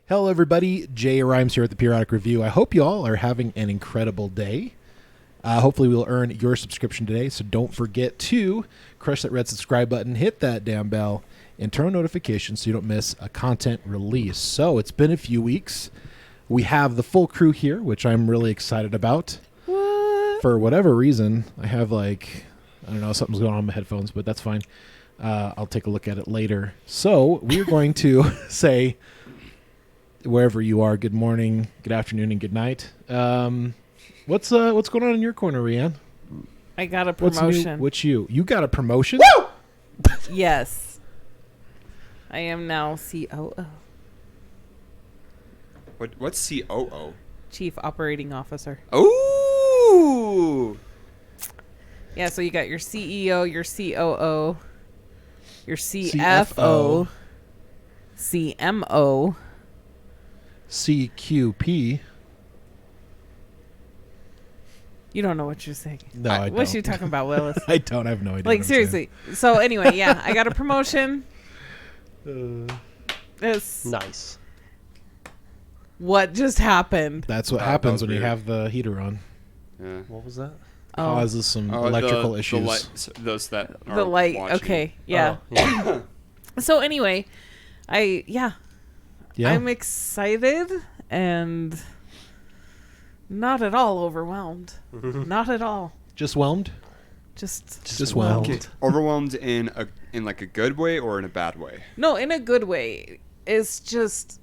Hello, everybody. Jay Rhymes here at the Periodic Review. I hope you all are having an incredible day. Hopefully, we'll earn your subscription today, so don't forget to crush that red subscribe button, hit that damn bell, and turn on notifications so you don't miss a content release. So, it's been a few weeks. We have the full crew here, which I'm really excited about. What? For whatever reason, I have I don't know, something's going on with my headphones, but that's fine. I'll take a look at it later. So, we're going to say, wherever you are, good morning, good afternoon, and good night. What's going on in your corner, Rianne? I got a promotion. What's you? You got a promotion? Woo! Yes. I am now COO. What's COO? Chief Operating Officer. Oh! Yeah, so you got your CEO, your COO, your CFO, CMO, CQP. You don't know what you're saying. No, I don't. What's you talking about, Willis? I don't. I have no idea. Like, seriously. So, anyway, yeah, I got a promotion. It's Nice. what just happened. That's what That happens was when you weird. have the heater on. Yeah. What was that? Causes some electrical issues. Those that are The light. watching. Okay, yeah. Oh, yeah. So, anyway, Yeah. I'm excited and not at all overwhelmed. Not at all. Just whelmed? Just whelmed. Okay, overwhelmed in like a good way or in a bad way? No, in a good way. It's just,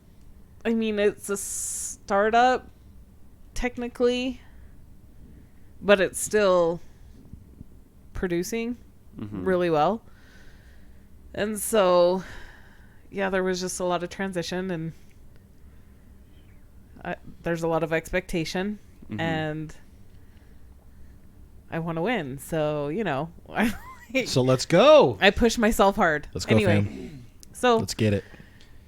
I mean, it's a startup, technically, but it's still producing really well. And so, yeah, there was just a lot of transition, and there's a lot of expectation, and I want to win. So, So let's go. I push myself hard. Let's go, anyway, fam. So Let's get it.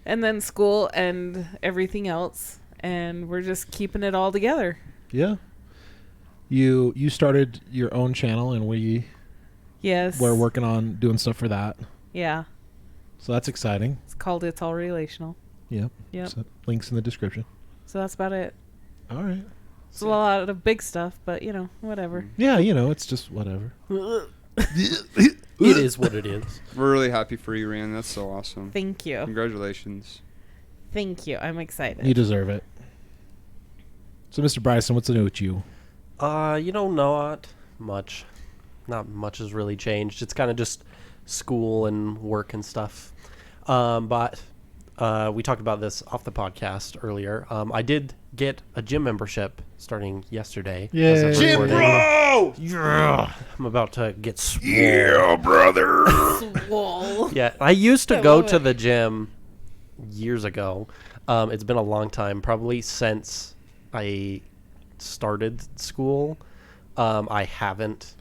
and then school and everything else, and we're just keeping it all together. Yeah. You started your own channel, and we're working on doing stuff for that. Yeah. So that's exciting. It's called It's All Relational. Yep. Yep. So links in the description. So that's about it. All right. It's a lot of big stuff, but whatever. Yeah, it's just whatever. It is what it is. We're really happy for you, Ryan. That's so awesome. Thank you. Congratulations. Thank you. I'm excited. You deserve it. So, Mr. Bryson, what's new with you? Not much. Not much has really changed. It's kind of just school and work and stuff. But we talked about this off the podcast earlier. I did get a gym membership starting yesterday. Yeah. Gym bro! Yeah. I'm about to get swole. Yeah, brother! Swole. Yeah, I used to I go love to it. the gym years ago. It's been a long time, probably since I started school. I haven't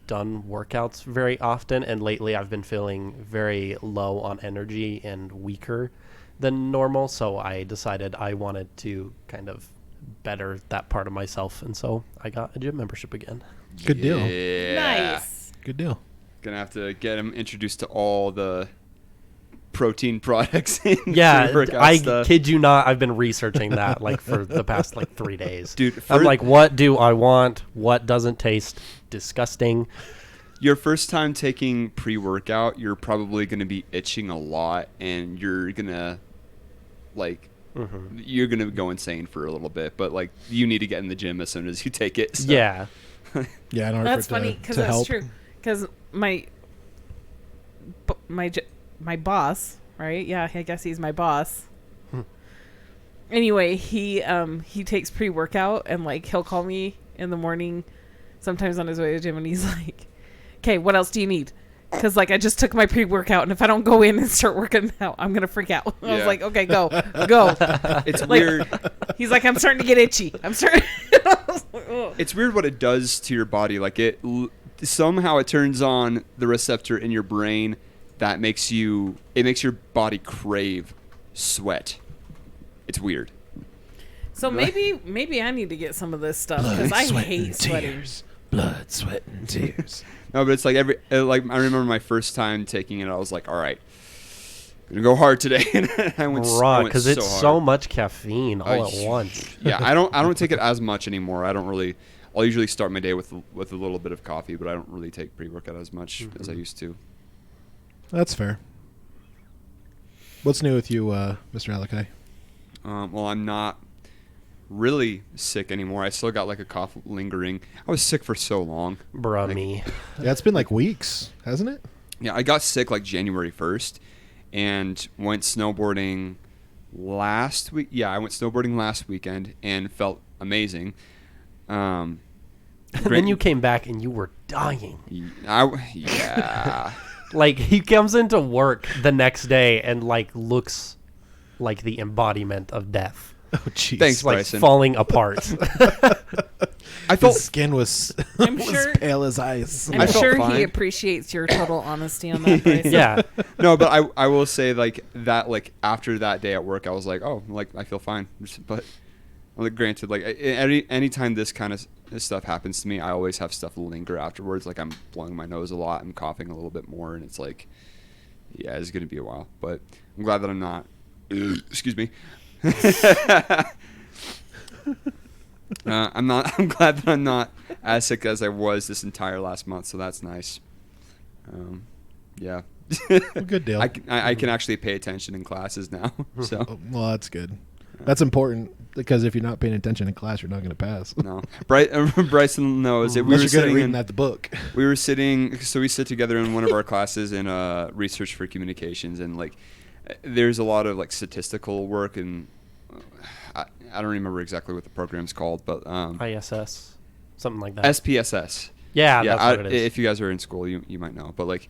done workouts very often, and lately I've been feeling very low on energy and weaker than normal, so I decided I wanted to kind of better that part of myself, and so I got a gym membership again. Good deal. Yeah. Nice. Good deal. Gonna have to get him introduced to all the protein products in Yeah, pre-workout I stuff. kid you not, I've been researching that for the past 3 days. Dude, I'm like, what do I want? What doesn't taste disgusting? your first time taking pre-workout, you're probably going to be itching a lot, and you're going to you're going to go insane for a little bit, but you need to get in the gym as soon as you take it. So. Yeah. Yeah, in order That's for it funny to because that's help. true. Because my boss, right? Yeah, I guess he's my boss. Anyway, he takes pre-workout, and he'll call me in the morning, sometimes on his way to the gym, and he's like, "Okay, what else do you need?" Because I just took my pre-workout, and if I don't go in and start working out, I'm gonna freak out. I was like, "Okay, go." It's weird. He's like, "I'm starting to get itchy. I'm starting." It's weird what it does to your body. Somehow it turns on the receptor in your brain that makes your body crave sweat. It's weird. So maybe I need to get some of this stuff because I hate sweating. Tears. Blood, sweat, and tears. No, but it's I remember my first time taking it. I was like, all right, gonna go hard today. And I went because it's hard. so much caffeine all at once. Yeah, I don't take it as much anymore. I'll usually start my day with a little bit of coffee, but I don't really take pre-workout as much as I used to. That's fair. What's new with you, Mr. Alakai? Well, I'm not really sick anymore. I still got like a cough lingering. I was sick for so long. Bruh, me. Yeah, it's been like weeks, hasn't it? Yeah, I got sick like January 1st and went snowboarding last week. Yeah, I went snowboarding last weekend and felt amazing. And then you came back and you were dying. Yeah. Like, he comes into work the next day and, like, looks like the embodiment of death. Oh, jeez. Thanks, Like, Bryson. falling apart. I felt His skin was, I'm was sure- pale as ice. I'm I felt sure he fine. appreciates your total honesty on that, Bryson. Yeah. no, but I will say like that, like after that day at work, I was like, oh, like I feel fine. But like, granted, like any time this kind of stuff happens to me, I always have stuff linger afterwards. Like I'm blowing my nose a lot, I'm coughing a little bit more, and it's like, yeah, it's gonna be a while. But I'm glad that I'm not. Excuse me. I'm glad that I'm not as sick as I was this entire last month, so that's nice. Yeah. Well, good deal. I can actually pay attention in classes now. So Oh, well, that's good. That's important because if you're not paying attention in class, you're not going to pass. no, Bryson knows it. We Unless were you're good at sitting reading in at the book. we were sitting. So we sit together in one of our classes in research for communications, and like there's a lot of like statistical work, and I don't remember exactly what the program's called, but ISS. Something like that. SPSS. Yeah, that's what it is. If you guys are in school, you might know. But like,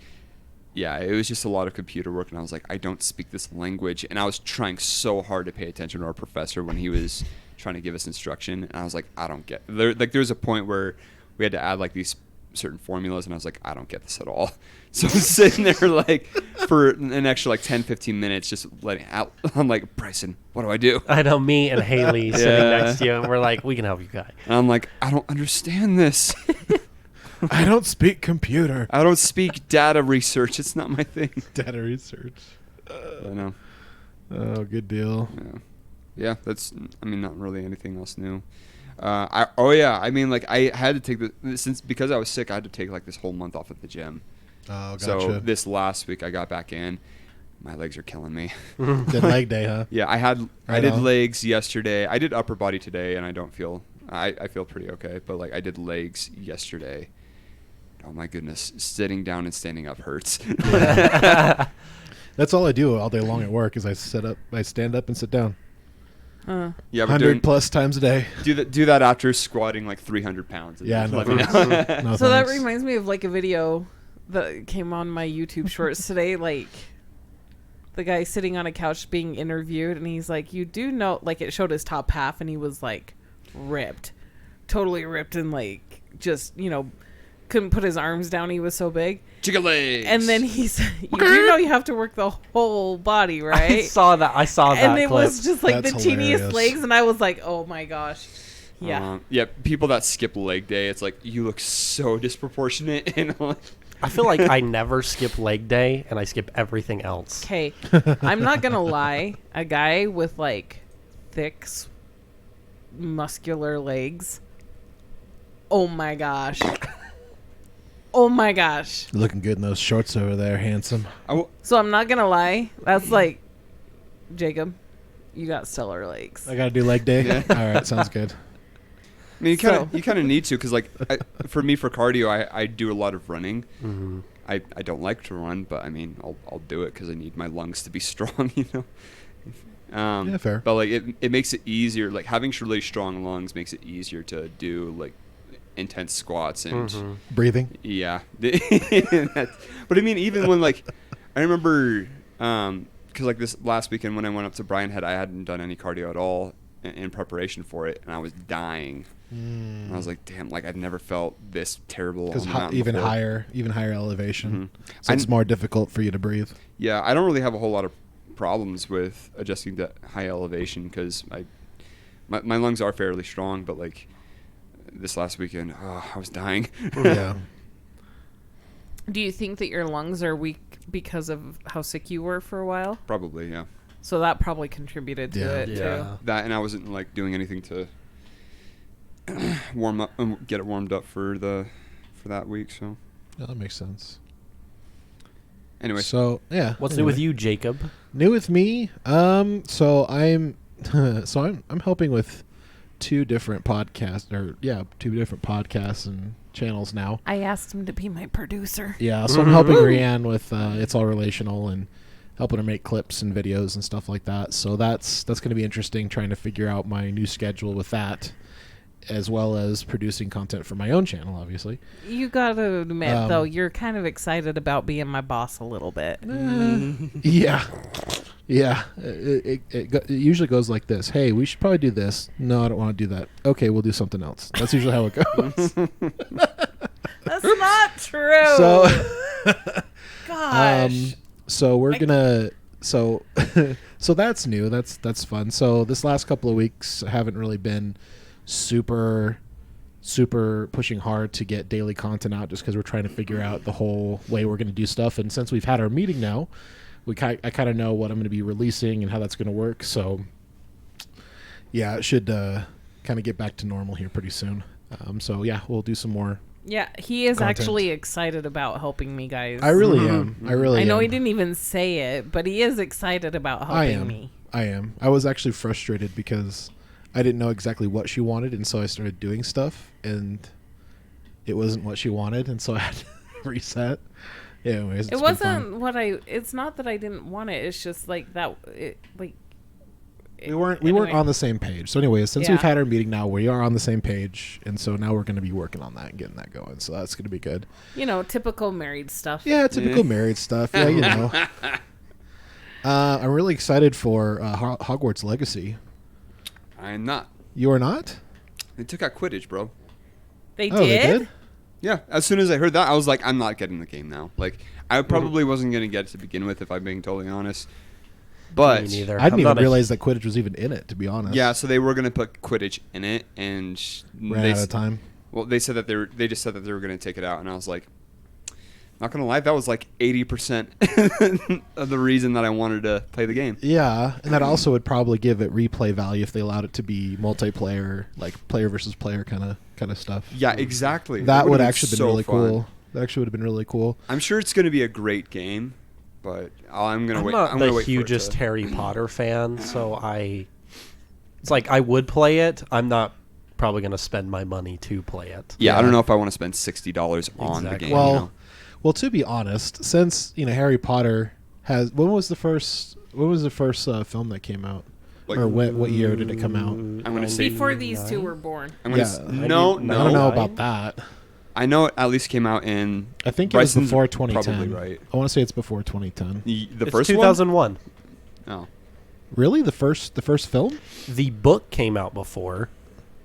yeah, it was just a lot of computer work, and I was like, I don't speak this language, and I was trying so hard to pay attention to our professor when he was trying to give us instruction, and I was like, I don't get. There was a point where we had to add like these certain formulas, and I was like, I don't get this at all. So I'm sitting there like for an extra like 10-15 minutes, just letting out. I'm like, Bryson, what do I do? I know, me and Haley sitting Yeah. next to you, and we're like, we can help you guys. And I'm like, I don't understand this. I don't speak computer. I don't speak data research. It's not my thing. Data research. I know. Oh, good deal. Yeah, that's. I mean, not really anything else new. I mean, like I had to take because I was sick. I had to take like this whole month off at the gym. Oh, gotcha. So this last week I got back in. My legs are killing me. Good leg day, huh? Yeah, I Right did on. legs yesterday. I did upper body today, and I don't feel. I feel pretty okay, but like I did legs yesterday. Oh my goodness, sitting down and standing up hurts. That's all I do all day long at work is I stand up and sit down. Uh, Yeah, but 100 plus times a day. do that after squatting like 300 pounds. Yeah, no Let me thanks. know. No so that thanks. reminds me of like a video that came on my YouTube shorts today. Like the guy sitting on a couch being interviewed, and he's like, "You do know?" Like it showed his top half, and he was like ripped, totally ripped, and like just couldn't put his arms down. He was so big. Chicken legs. And then he said, "You do know you have to work the whole body, right?" I saw that. and it clip. was just like That's the teeniest hilarious. legs, and I was like, "Oh my gosh." Yeah. Yeah, people that skip leg day, it's like you look so disproportionate and like, I feel like I never skip leg day, and I skip everything else. Okay, I'm not gonna lie. A guy with like thick, muscular legs. Oh my gosh. Oh my gosh. You're looking good in those shorts over there, handsome. So I'm not gonna lie. That's like, Jacob, you got stellar legs. I got to do leg day? Yeah. All right, sounds good. I mean, you kind of need to because like for me for cardio, I do a lot of running. Mm-hmm. I don't like to run, but I mean I'll do it because I need my lungs to be strong, Yeah, fair. But like it makes it easier. Like having really strong lungs makes it easier to do like intense squats and Mm-hmm. Breathing? yeah. But I mean, even when like I remember because like this last weekend when I went up to Bryan Head, I hadn't done any cardio at all in preparation for it, and I was dying. And I was like, damn, like I'd never felt this terrible. Because on the mountain even before. higher elevation. Mhm. So it's more difficult for you to breathe. Yeah, I don't really have a whole lot of problems with adjusting to high elevation because my lungs are fairly strong, but like this last weekend, I was dying. Yeah. Do you think that your lungs are weak because of how sick you were for a while? Probably, yeah. So that probably contributed to it Yeah. too. That, and I wasn't like doing anything to warm up, get it warmed up for that week. So Yeah, that makes sense. anyway, So yeah, What's new with you, Jacob? New with me? So I'm I'm helping with two different podcasts and channels now. I asked him to be my producer. Yeah, so I'm helping Rianne with It's All Relational and helping her make clips and videos and stuff like that. So that's going to be interesting, trying to figure out my new schedule with that, as well as producing content for my own channel, obviously. You gotta admit, though, you're kind of excited about being my boss a little bit. Yeah. Yeah. It usually goes like this. Hey, we should probably do this. No, I don't want to do that. Okay, we'll do something else. That's usually how it goes. That's not true. So, gosh. so we're gonna. So that's new. That's fun. So this last couple of weeks haven't really been super pushing hard to get daily content out, just because we're trying to figure out the whole way we're going to do stuff. And since we've had our meeting now, I kind of know what I'm going to be releasing and how that's going to work. So yeah, it should kind of get back to normal here pretty soon. So yeah, we'll do some more. Yeah, he is content. actually excited about helping me, guys. I really am. I know he didn't even say it, but he is excited about helping me. I am. I was actually frustrated because I didn't know exactly what she wanted, and so I started doing stuff, and it wasn't what she wanted, and so I had to reset. Yeah, anyways, It wasn't what I. It's not that I didn't want it. It's just like that. We weren't on the same page. So anyways, since Yeah. we've had our meeting now, we are on the same page, and so now we're going to be working on that and getting that going. So that's going to be good. Typical married stuff. Yeah, typical married stuff. Yeah, I'm really excited for Hogwarts Legacy. I'm not. You are not? They took out Quidditch, bro. They Oh, did. they did? Yeah, as soon as I heard that, I was like, I'm not getting the game now. Like, I probably wasn't going to get it to begin with, if I'm being totally honest. But Me neither. I didn't I'm even not a- realize that Quidditch was even in it, to be honest. yeah, so they were going to put Quidditch in it, and Ran out of time. Well, they said that they just said that they were going to take it out, and I was like, not going to lie, that was like 80% of the reason that I wanted to play the game. Yeah, and that also would probably give it replay value if they allowed it to be multiplayer, like player versus player kind of stuff. Yeah, exactly. That would would've actually been so really fun. cool. That actually would have been really cool. I'm sure it's going to be a great game, but I'm going to I'm wait. not I'm the going to wait hugest for it to, Harry Potter fan, so it's like I would play it. I'm not probably going to spend my money to play it. Yeah, Yeah. I don't know if I want to spend $60 on the Exactly. game. Well, well, to be honest, since Harry Potter has when was the first film that came out, Like- or what year did it come out? I'm gonna say- Before these two were born. I'm gonna Yeah. no, I I don't know no. about that. I know it at least came out in. I think it was Bryson's before 2010. Probably right. I want to say it's before 2010. The It's first 2001. one. Oh, Really, the first film? The book came out before.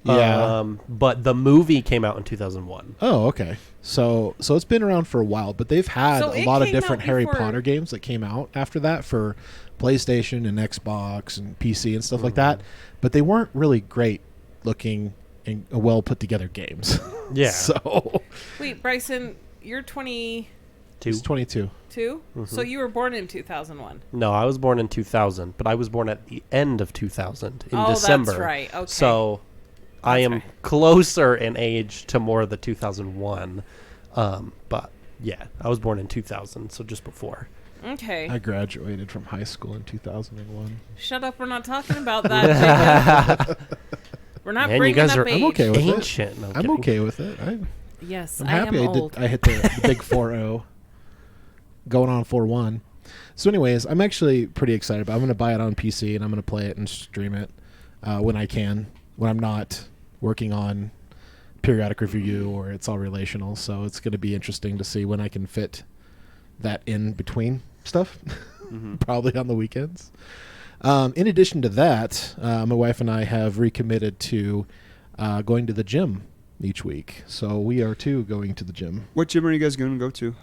Yeah. But the movie came out in 2001. Oh, okay. So it's been around for a while, but they've had So a it lot of came out different Harry before- Potter games that came out after that for PlayStation and Xbox and PC and stuff like that, but they weren't really great looking and well put together games. Yeah. So Wait, Bryson, you're 22, it's 22. so you were born in 2001. No, I was born in 2000, but I was born at the end of 2000 in Oh, that's December. right. Okay. So I am right. closer in age to more of the 2001. But yeah, I was born in 2000, so just before. Okay. I graduated from high school in 2001. Shut up. We're not talking about that. Jacob. We're not Man, you bringing guys up are age. I'm okay with it. Ancient. No, I'm kidding. okay with it. Yes, I'm I happy am old. I hit the big 4-0 going on 4-1. So anyways, I'm actually pretty excited about it. I'm going to buy it on PC and I'm going to play it and stream it when I can, when I'm not working on periodic review or It's All Relational. So it's going to be interesting to see when I can fit that in between stuff, probably on the weekends. In addition to that, my wife and I have recommitted to going to the gym each week. So we are too going to the gym. what gym are you guys going to go to?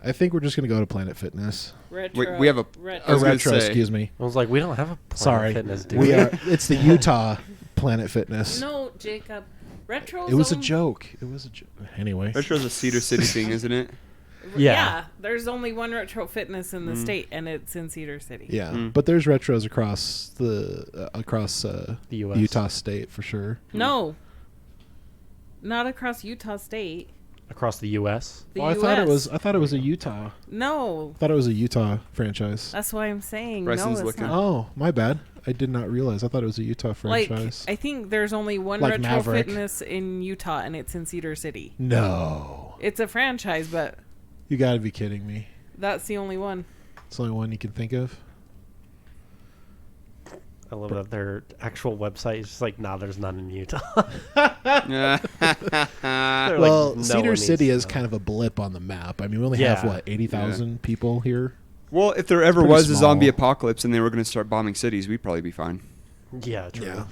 I think we're just going to go to Planet Fitness. Retro. Wait, we have a- retro. I was Or gonna retro, say- excuse me. I was like, we don't have a Planet Sorry. Fitness, do We we? are. It's the Utah Planet Fitness. No, Jacob. Retro. It was a joke. It was a joke. Anyway. Retro's a Cedar City thing, isn't it? Yeah. There's only one Retro Fitness in the state, and it's in Cedar City. Yeah, but there's retros across the The US. Utah State for sure. No. Not across Utah State. Across the U.S. The I US. thought it was a Utah. No. I thought it was a Utah franchise. That's why I'm saying Preston's no, it's looking. not. Oh, my bad. I did not realize. I thought it was a Utah Like, franchise. I think there's only one Like Retro Maverick. Fitness in Utah, and it's in Cedar City. No. It's a franchise, but You got to be kidding me. that's the only one. It's the only one you can think of. I love that their actual website is just like, nah, there's none in Utah. Yeah. They're Well, like, no Cedar one City needs is to know. kind of a blip on the map. I mean, we only have, Yeah. 80,000 people here? Well, if there ever Pretty was a zombie small. apocalypse and they were going to start bombing cities, we'd probably be fine. Yeah, true. Yeah.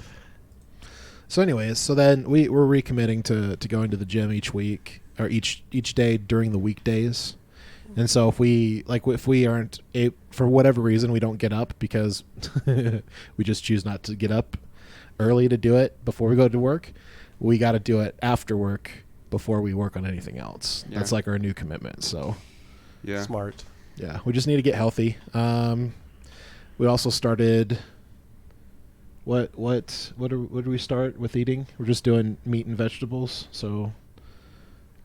So anyways, so then we're recommitting to going to the gym each week or each day during the weekdays. And so if we aren't for whatever reason we don't get up because we just choose not to get up early to do it before we go to work, we got to do it after work before we work on anything else. Yeah. That's like our new commitment. So Yeah. Smart. yeah, we just need to get healthy. We also started. What do we start with eating? We're just doing meat and vegetables. So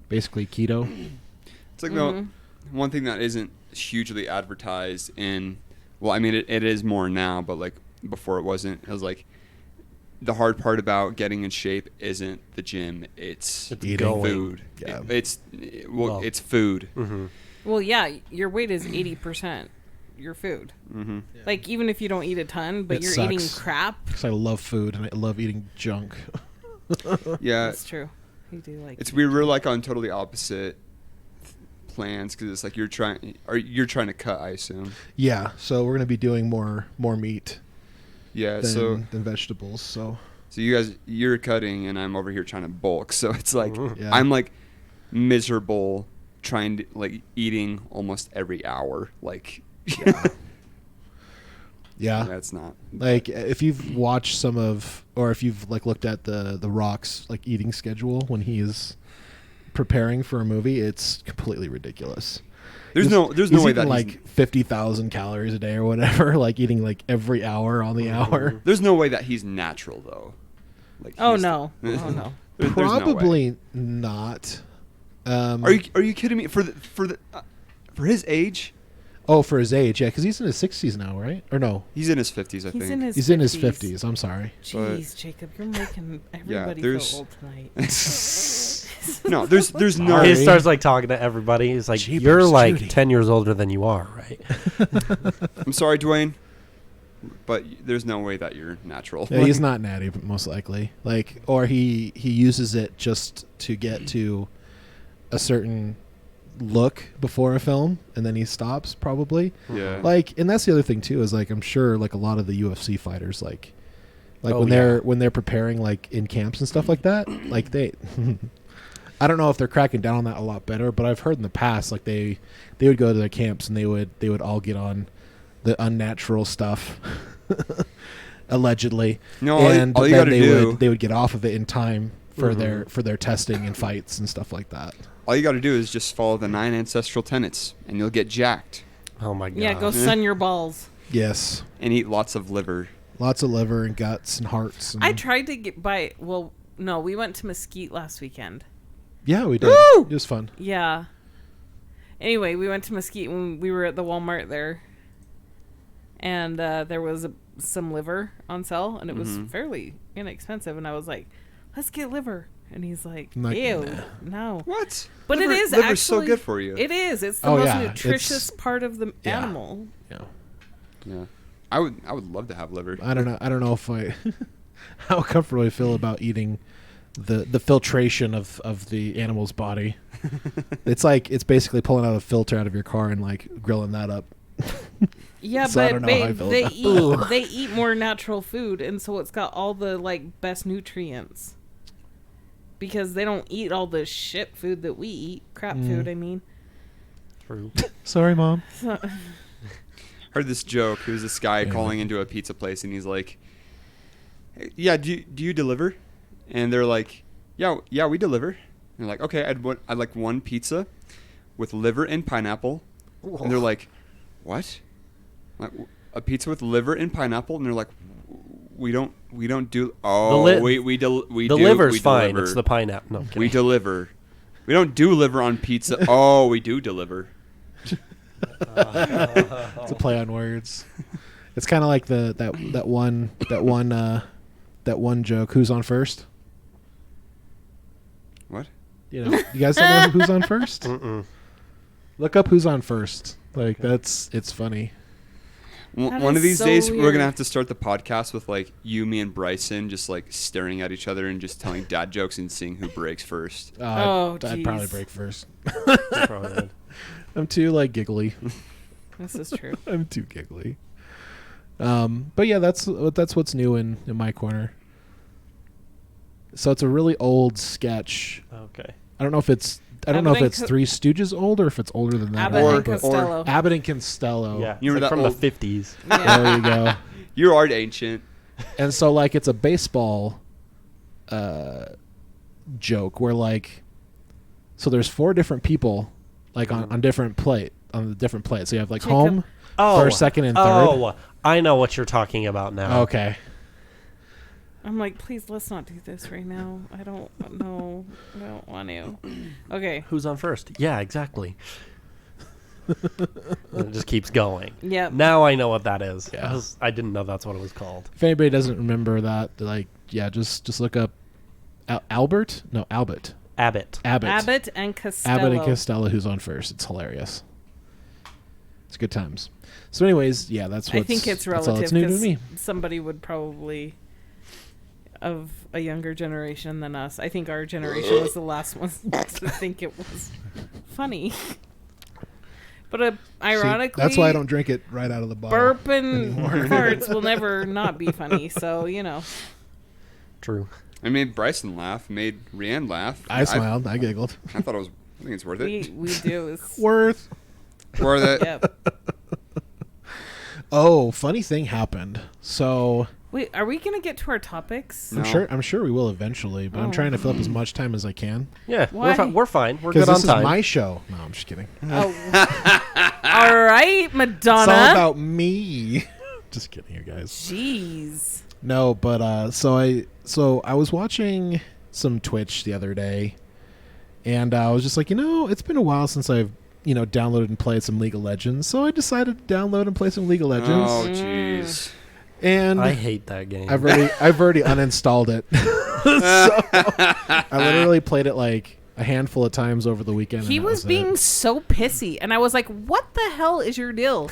basically keto. It's like the one thing that isn't hugely advertised in, well, I mean, it is more now, but like before it wasn't. It was like the hard part about getting in shape isn't the gym, it's Eating. going. food. Yeah. It's Well, it's food. Mm-hmm. Well, yeah, your weight is 80% your food. Mm-hmm. Like, even if you don't eat a ton, but It you're sucks. eating crap. Because I love food and I love eating junk. Yeah, That's true. You do like it's weird. We're like on totally opposite plans because it's like you're trying to cut, I assume. Yeah, so we're gonna be doing more meat Yeah, than vegetables. So so you're cutting and I'm over here trying to bulk. So it's like Yeah. I'm like miserable trying to like eating almost every hour. Like yeah, that's not like if you've watched or if you've like looked at the Rock's like eating schedule when he is preparing for a movie, it's completely ridiculous. there's He's- no he's way eating that like 50,000 calories a day or whatever, like eating like every hour on the hour. there's no way that he's natural though. Like Oh, he's- no. Oh, no. There's no way. Probably not. Are you kidding me? For his age, Oh, for his age, yeah, because he's in his 60s now, right? Or no, he's in his 50s, I He's think. in his he's in his 50s. I'm sorry. Jeez, Jacob, you're making everybody there's- feel old tonight. No, there's no. Sorry. He starts like talking to everybody. He's like, Jeepers, "You're like Judy." 10 years older than you are, right?" I'm sorry, Dwayne, but there's no way that you're natural. Yeah, he's not natty, but most likely. Like, or he uses it just to get to a certain look before a film, and then he stops probably. Yeah. Like, and that's the other thing too is like I'm sure like a lot of the UFC fighters like Oh, when they're preparing like in camps and stuff like that, like they. I don't know if they're cracking down on that a lot better, but I've heard in the past like they would go to their camps and they would all get on the unnatural stuff, allegedly. No, and all you then gotta do. they would get off of it in time for their testing and fights and stuff like that. All you got to do is just follow the 9 ancestral tenets, and you'll get jacked Oh my god. Yeah, go sun your balls. Yes, and eat lots of liver. lots of liver and guts and hearts. And I tried to get by. Well, no, we went to Mesquite last weekend. Yeah, we did. Woo! It was fun. Yeah. Anyway, we went to Mesquite when we were at the Walmart there. And there was some liver on sale, and it was fairly inexpensive. And I was like, let's get liver. And he's like, I'm like, ew, nah. no. What? But Liver- it is liver's actually so good for you. It is. It's the Oh, most yeah, nutritious it's- part of the yeah. animal. Yeah. Yeah, I would love to have liver. I don't know if I how comfortable I feel about eating the filtration of the animal's body. It's basically pulling out a filter out of your car and like grilling that up. Yeah, So I but don't know how I feel they about eat they eat more natural food, and so it's got all the like best nutrients. Because they don't eat all the shit food that we eat, crap food. I mean, True. Sorry, Mom. Heard this joke. It was this guy Yeah. calling into a pizza place, and he's like, "Hey, yeah, do you deliver?" And they're like, "Yeah, we deliver." And they're like, "Okay, I'd like one pizza, with liver and pineapple. And they're like, what? Like, a pizza with liver and pineapple? And they're like, we don't do. Oh, we do. The liver's we fine. deliver. It's the pineapple. No, I'm kidding. We deliver. We don't do liver on pizza. Oh, we do deliver. It's a play on words. It's kind of like that one joke. Who's on first? What? You know, you guys don't know who's on first? Mm-mm. Look up who's on first. Like it's funny. That One is of these so days, we're weird. gonna have to start the podcast with like you, me, and Bryson just like staring at each other and just telling dad jokes and seeing who breaks first. Oh, I'd probably jeez. break first. Probably would. I'm too like giggly. This is true. I'm too giggly. But yeah, that's what's new in my corner. So it's a really old sketch. Okay. I don't know if it's Three Stooges old or if it's older than that. Abbott Or- and Costello. Abbott and Costello. Yeah. You It's remember like that from old- the 50s. Yeah. There you go. You are ancient. And so like it's a baseball joke where like so there's 4 different people like on the different plates. So you have like Jacob. home, first, second, and third. Oh, I know what you're talking about now. Okay. I'm like, please, let's not do this right now. I don't know. I don't want to. Okay. Who's on first? Yeah, exactly. And it just keeps going. Yep. Now I know what that is. Yeah. I didn't know that's what it was called. If anybody doesn't remember that, like yeah, just look up Abbott. Abbott. Abbott and Costello. Abbott and Costello, who's on first. It's hilarious. It's good times. So, anyways, yeah, that's I what's. think it's that's all relative that's new to because me. somebody would probably of a younger generation than us. I think our generation was the last ones to think it was funny. But ironically, See, that's why I don't drink it right out of the bottle. burp and farts will never not be funny. So you know, True. I made Bryson laugh, made Rianne laugh. I smiled. I giggled. I thought it was. I think it's worth it. we do. It's, Worth. Worth it. yep. Oh, funny thing happened. So Wait, are we gonna get to our topics? No. I'm sure we will eventually, but I'm Oh. trying to fill up as much time as I can Yeah, Why? we're fine. We're because good on this is time. my show. No, I'm just kidding. Oh. All right, Madonna. It's all about me. Just kidding, you guys. Jeez. No, but so I was watching some Twitch the other day, and I was just like, it's been a while since I've downloaded and played some League of Legends, so I decided to download and play some League of Legends, Oh, jeez. and I hate that game. I've already uninstalled it. So I literally played it like a handful of times over the weekend. He and that was it. being so pissy, and I was like, "What the hell is your deal?"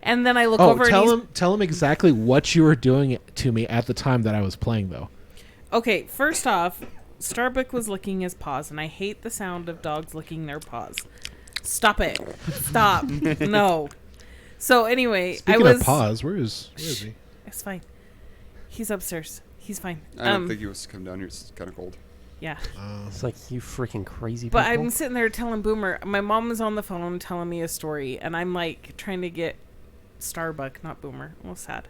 And then I look Oh, over and tell him exactly what you were doing to me at the time that I was playing, though. okay, first off, Starbuck was licking his paws, and I hate the sound of dogs licking their paws. Stop it. Stop. No. So anyway, Speaking I was of pause, where is he? It's fine. He's upstairs. He's fine. I don't think he wants to come down here. It's kind of cold. Yeah. It's like, you freaking crazy But people. I'm sitting there telling Boomer, my mom was on the phone telling me a story, and I'm like trying to get Starbuck, not Boomer, almost sad.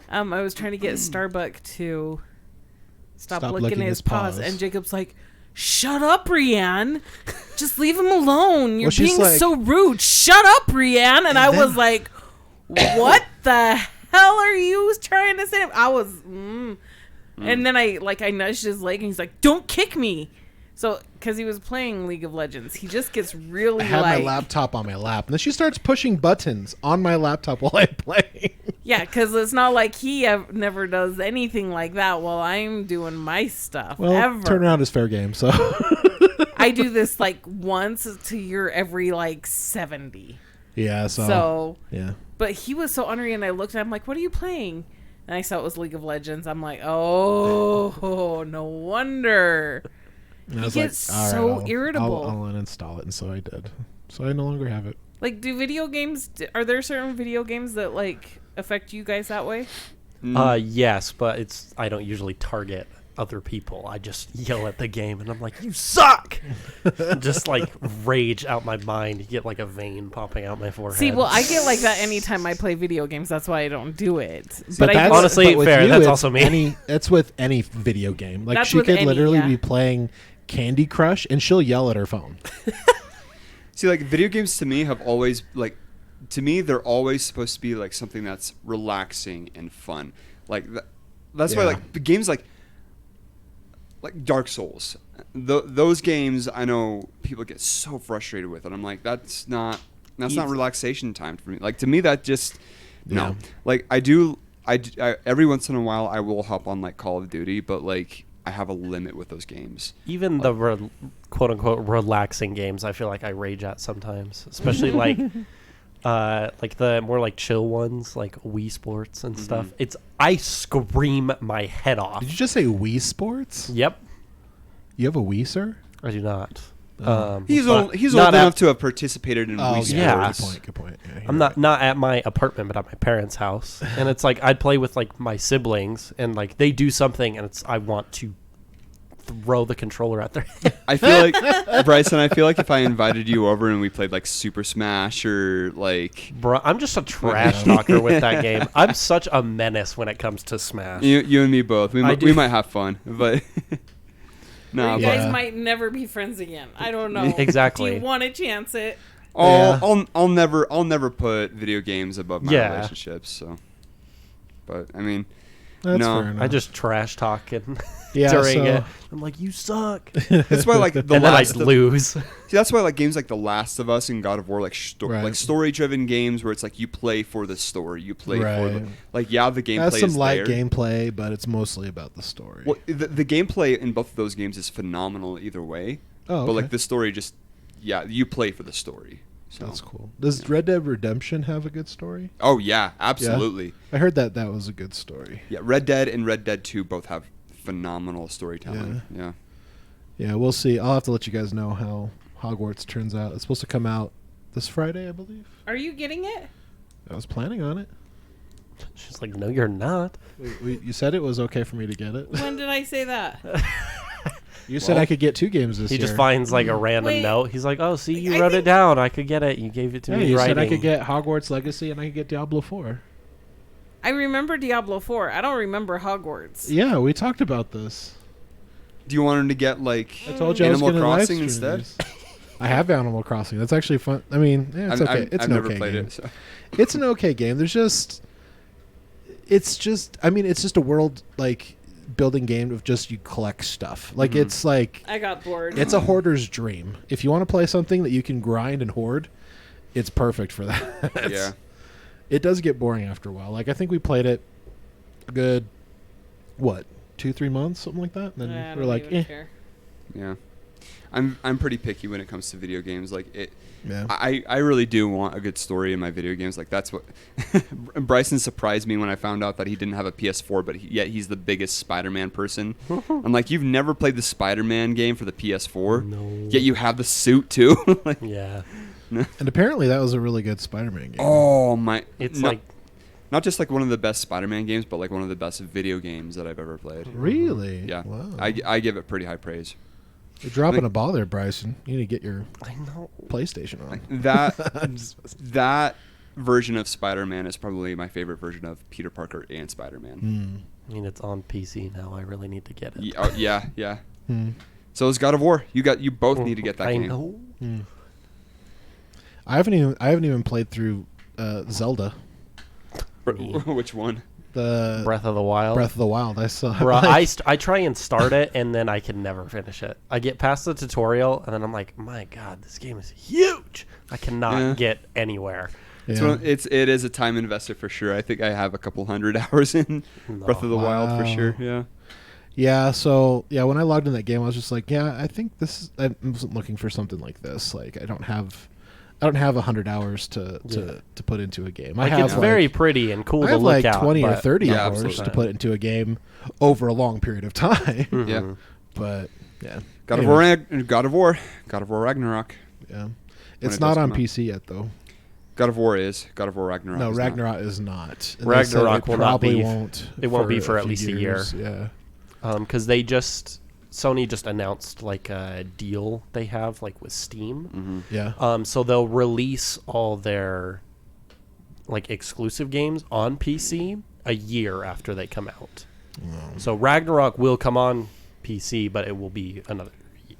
I was trying to get Starbuck to stop licking his paws, and Jacob's like, "Shut up, Rianne! Just leave him alone. You're Well, she's being like- so rude. Shut up, Rianne!" And I was like, "What the hell are you trying to say?" I was, and then I nudged his leg, and he's like, "Don't kick me." So, because he was playing League of Legends, he just gets really I had my like, laptop on my lap, and then she starts pushing buttons on my laptop while I play. yeah, because it's not like he never does anything like that while I'm doing my stuff. Well, ever. turn around is fair game, so. I do this like once to your every like 70. Yeah, So, yeah. but he was so ornery, and I looked at him like, "What are you playing?" And I saw it was League of Legends. I'm like, "Oh, no wonder." And I was gets like, all so right, irritable. I'll uninstall it, and so I did. So I no longer have it. Like, do video games? Are there certain video games that like affect you guys that way? Yes, but I don't usually target other people. I just yell at the game, and I'm like, "You suck!" Just like rage out my mind. You get like a vein popping out my forehead. See, well, I get like that anytime I play video games. That's why I don't do it. But I that's, do- honestly, but with fair, you, that's it's also me. That's with any video game. Like, That's she with could any, literally yeah. be playing Candy Crush, and she'll yell at her phone. See, like video games to me have always they're always supposed to be like something that's relaxing and fun. Like that's why like the games like Dark Souls, those games I know people get so frustrated with, and I'm like, that's not relaxation time for me. Like to me, that just no. Like I every once in a while I will hop on like Call of Duty, but like I have a limit with those games. Even the quote unquote relaxing games, I feel like I rage at sometimes, especially like the more like chill ones, like Wii Sports and stuff. I scream my head off. Did you just say Wii Sports? Yep. You have a Wii, sir? I do not. He's old enough to have participated in Wii Sports. Yeah. Good point. Yeah, I'm not at my apartment, but at my parents' house, and it's like I'd play with like my siblings, and like they do something, and I want to throw the controller at their head. I feel like Bryson. I feel like if I invited you over and we played like Super Smash or like, bro, I'm just a trash talker with that game. I'm such a menace when it comes to Smash. You and me both. We might have fun, but. No, you guys might never be friends again. I don't know. Exactly. Do you want to chance it? I'll never put video games above my relationships. So, but I mean, that's fair enough. I just trash talk and during it. I'm like, you suck. That's why like and then I'd lose. See, that's why like games like The Last of Us and God of War, like story-driven games where it's like you play for the story, you play for the the gameplay. Has some light gameplay, but it's mostly about the story. Well, the gameplay in both of those games is phenomenal either way. Oh, okay. But like the story, just you play for the story. So. That's cool. Does Red Dead Redemption have a good story? Oh yeah, absolutely. Yeah? I heard that was a good story. Yeah, Red Dead and Red Dead 2 both have phenomenal storytelling. Yeah, we'll see. I'll have to let you guys know how Hogwarts turns out. It's supposed to come out this Friday, I believe. Are you getting it? I was planning on it. She's like, no, you're not. You said it was okay for me to get it. When did I say that? You said I could get 2 games this year. He just finds like a random note. He's like, oh, see, you wrote it down. I could get it. You gave it to me. You writing. said I could get Hogwarts Legacy and I could get Diablo 4. I remember Diablo 4. I don't remember Hogwarts. Yeah, we talked about this. Do you want him to get like I told you Animal I was Crossing instead? I have Animal Crossing. That's actually fun. I mean, it's okay. It's an okay game. It, so. It's an okay game. It's just a world like building game of just you collect stuff. Like it's like I got bored. It's a hoarder's dream. If you want to play something that you can grind and hoard, it's perfect for that. Yeah. It does get boring after a while. Like I think we played it a good 2-3 months, something like that. And then we're like, care. Yeah. I'm pretty picky when it comes to video games. Like it Yeah. I really do want a good story in my video games. Like that's what Bryson surprised me when I found out that he didn't have a PS4, but yet he's the biggest Spider-Man person. I'm like, you've never played the Spider-Man game for the PS4, No. yet you have the suit too. Like, Yeah. And apparently that was a really good Spider-Man game. oh my! It's not just like one of the best Spider-Man games, but like one of the best video games that I've ever played. Really? Yeah. Wow. I give it pretty high praise. You're dropping a ball there, Bryson. You need to get your I know. PlayStation on. That version of Spider-Man is probably my favorite version of Peter Parker and Spider-Man. I mean, it's on PC now. I really need to get it. Yeah. So is God of War. You both need to get that game. I know. I haven't even played through Zelda. Which one? The Breath of the Wild. Breath of the Wild. I saw. Bruh, I try and start it, and then I can never finish it. I get past the tutorial, and then I'm like, my God, this game is huge. I cannot get anywhere. Yeah. It is a time investor for sure. I think I have a couple hundred hours in Breath of the Wild for sure. Yeah. Yeah. So when I logged in that game, I was just like, I think I wasn't looking for something like this. Like I don't have 100 hours to put into a game. It's very pretty and cool to look at. I have 20 or 30 hours absolutely. to put into a game over a long period of time. Yeah. But yeah. God of War Ragnarok. Yeah. It's not on PC yet though. God of War Ragnarok. No, is Ragnarok not. is not. And Ragnarok will not be. It won't be for at least a year. Yeah. Because Sony just announced like a deal they have like with Steam. Yeah. So they'll release all their like exclusive games on PC a year after they come out. So Ragnarok will come on PC, but it will be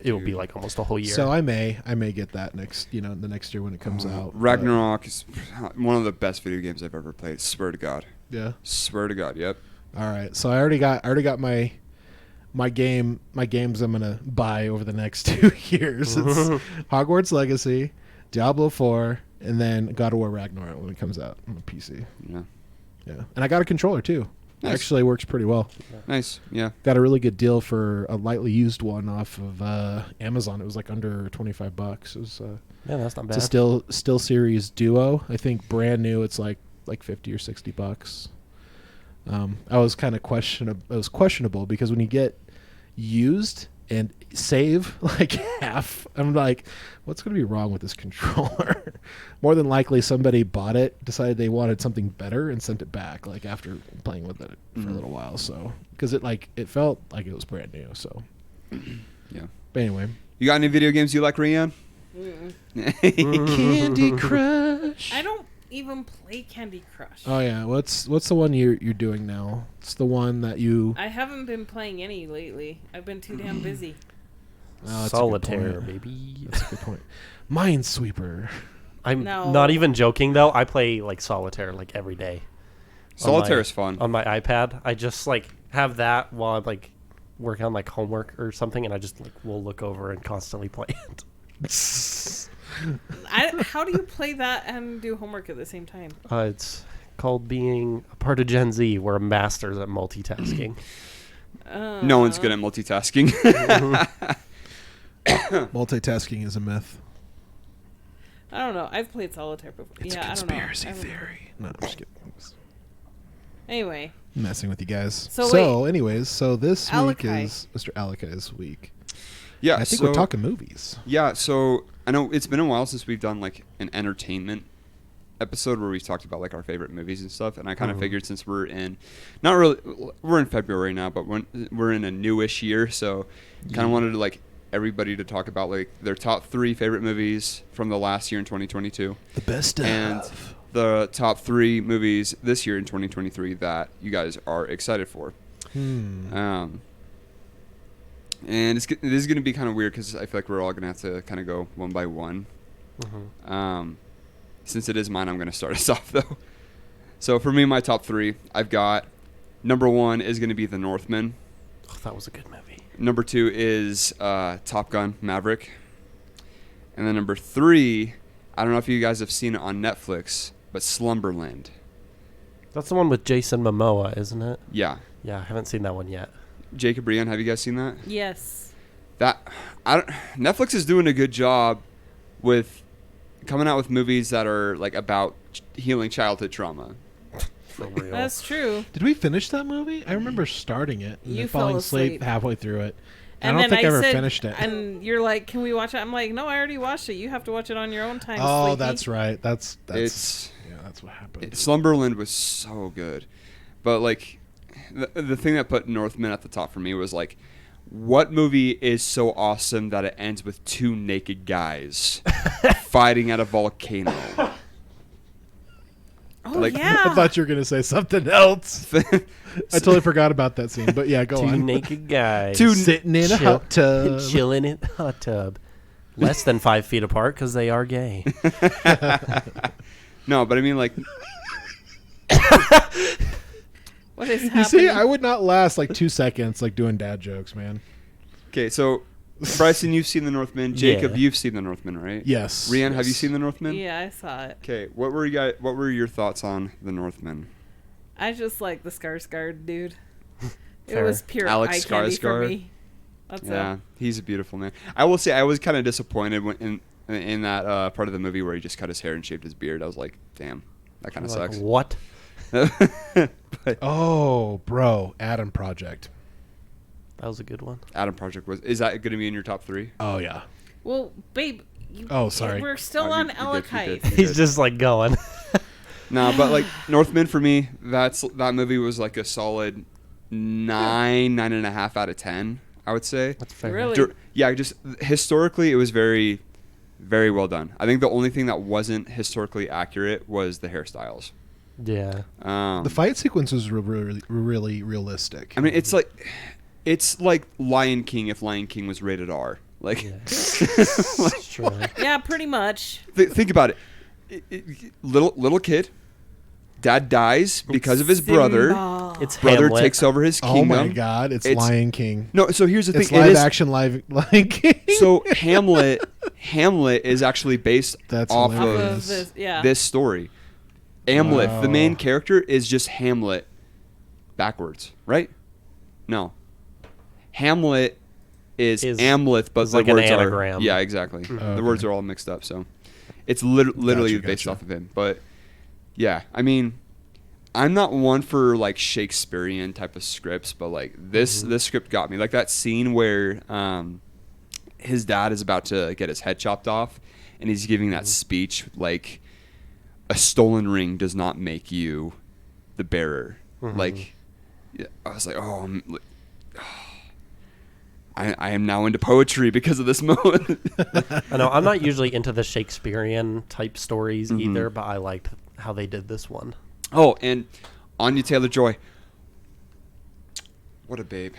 it will be like almost a whole year. So I may get that the next year when it comes out. Ragnarok is one of the best video games I've ever played. Swear to God. Yeah. Swear to God. Yep. All right. So I already got my games I'm gonna buy over the next 2 years. It's Hogwarts Legacy, Diablo 4, and then God of War Ragnarok when it comes out on the PC. Yeah. Yeah, and I got a controller too. Nice. Actually works pretty well. Nice. Yeah. Got a really good deal for a lightly used one off of Amazon. It was like under $25. It was yeah, that's not bad. it's a still series Duo. I think brand new it's like $50 or $60. I was kind of questionable because when you get used and save like half, I'm like, what's going to be wrong with this controller? More than likely somebody bought it, decided they wanted something better, and sent it back like after playing with it for a little while. So because it felt like it was brand new. So Yeah. but anyway, You got any video games you like, Rian? Candy Crush. I don't even play Candy Crush. Oh yeah, what's the one you're doing now? It's the one that you. I haven't been playing any lately. I've been too damn busy. Oh, that's a good Solitaire, point. baby. That's a good point. Minesweeper. I'm No. not even joking though. I play like Solitaire like every day. Solitaire is fun. On my iPad, I just like have that while I'm like working on like homework or something, and I just like will look over and constantly play it. How do you play that and do homework at the same time? It's called being a part of Gen Z. We're masters at multitasking. No one's good at multitasking. Multitasking is a myth. I don't know. I've played Solitaire before. It's yeah, a conspiracy I don't know. theory. No, I'm just kidding. Anyway, Messing with you guys. So anyways, this week Alakai. is Mr. Alakai's week. Yeah, I think we're talking movies. Yeah, so I know it's been a while since we've done like an entertainment episode where we've talked about like our favorite movies and stuff, and I kind of figured since we're in February now, but we're in a newish year, so kind of wanted to like everybody to talk about like their top 3 favorite movies from the last year in 2022. The best of. And the top 3 movies this year in 2023 that you guys are excited for. And this is going to be kind of weird because I feel like we're all going to have to kind of go one by one. Since it is mine, I'm going to start us off, though. So for me, my top 3, I've got number 1 is going to be The Northman. Oh, that was a good movie. Number 2 is Top Gun Maverick. And then number 3, I don't know if you guys have seen it on Netflix, but Slumberland. That's the one with Jason Momoa, isn't it? Yeah. Yeah, I haven't seen that one yet. Jacob, Rian, have you guys seen that? yes. Netflix is doing a good job with coming out with movies that are like about healing childhood trauma. For real. That's true. Did we finish that movie? I remember starting it and You then fell falling asleep asleep. halfway through it. And I don't then think I ever said, finished it. And you're like, "Can we watch it?" I'm like, "No, I already watched it. You have to watch it on your own time." Oh, Sleepy." that's right. That's It's that's what happened. Slumberland was so good, but like the thing that put Northman at the top for me was like, what movie is so awesome that it ends with 2 naked guys fighting at a volcano? Oh like- yeah. I thought you were going to say something else. I totally forgot about that scene. But yeah, go 2 on. naked guys. Sitting in a hot tub. Chilling in a hot tub. Less than 5 feet apart because they are gay. No, but I mean like What is You happening? see, I would not last like 2 seconds like doing dad jokes, man. okay, so Bryson, you've seen The Northman. Jacob, Yeah. you've seen The Northman, right? Yes. Rian, have you Yes. seen The Northman? Yeah, I saw it. Okay, what were your thoughts on The Northman? I just like the Skarsgård dude. It Fair. was pure Alex eye candy for Skarsgård? me. That's Yeah, it. he's a beautiful man. I will say I was kind of disappointed when in that part of the movie where he just cut his hair and shaved his beard. I was like, damn, that kind of Like, sucks. what? But Oh, bro. Adam Project. That was a good one. Adam Project is that going to be in your top 3? Oh, yeah. Well, babe. Oh, sorry. We're still Oh, on you did, Alakite. you He's just like going. Nah, but like Northman for me, that movie was like a solid 9.5 out of 10. I would say. That's fair. Really? Yeah, just historically, it was very, very well done. I think the only thing that wasn't historically accurate was the hairstyles. Yeah. The fight sequence was really realistic. I mean, it's like Lion King if Lion King was rated R. Like, That's true. Yeah, pretty much. think about it. Little kid, dad dies because of his brother. Simba. It's Brother Hamlet. takes over his Oh kingdom. my God! It's It's- Lion King. No, so here's the thing. It's It live is- action Lion King. So Hamlet is actually based That's off hilarious. of Of this, yeah. this story. Hamlet, the main Wow. character, is just Hamlet backwards, right? No. Hamlet is Is- Amleth, but is the like an words anagram. are yeah, exactly. Oh, The words okay. are all mixed up, so it's literally Gotcha, based gotcha. off of him. But yeah, I mean, I'm not one for like Shakespearean type of scripts, but like this script got me. Like that scene where his dad is about to get his head chopped off, and he's giving that speech like, a stolen ring does not make you the bearer. Like, yeah, I was like, oh, I am now into poetry because of this moment. I know I'm not usually into the Shakespearean type stories Mm-hmm. either, but I liked how they did this one. Oh, and Anya Taylor-Joy. What a babe.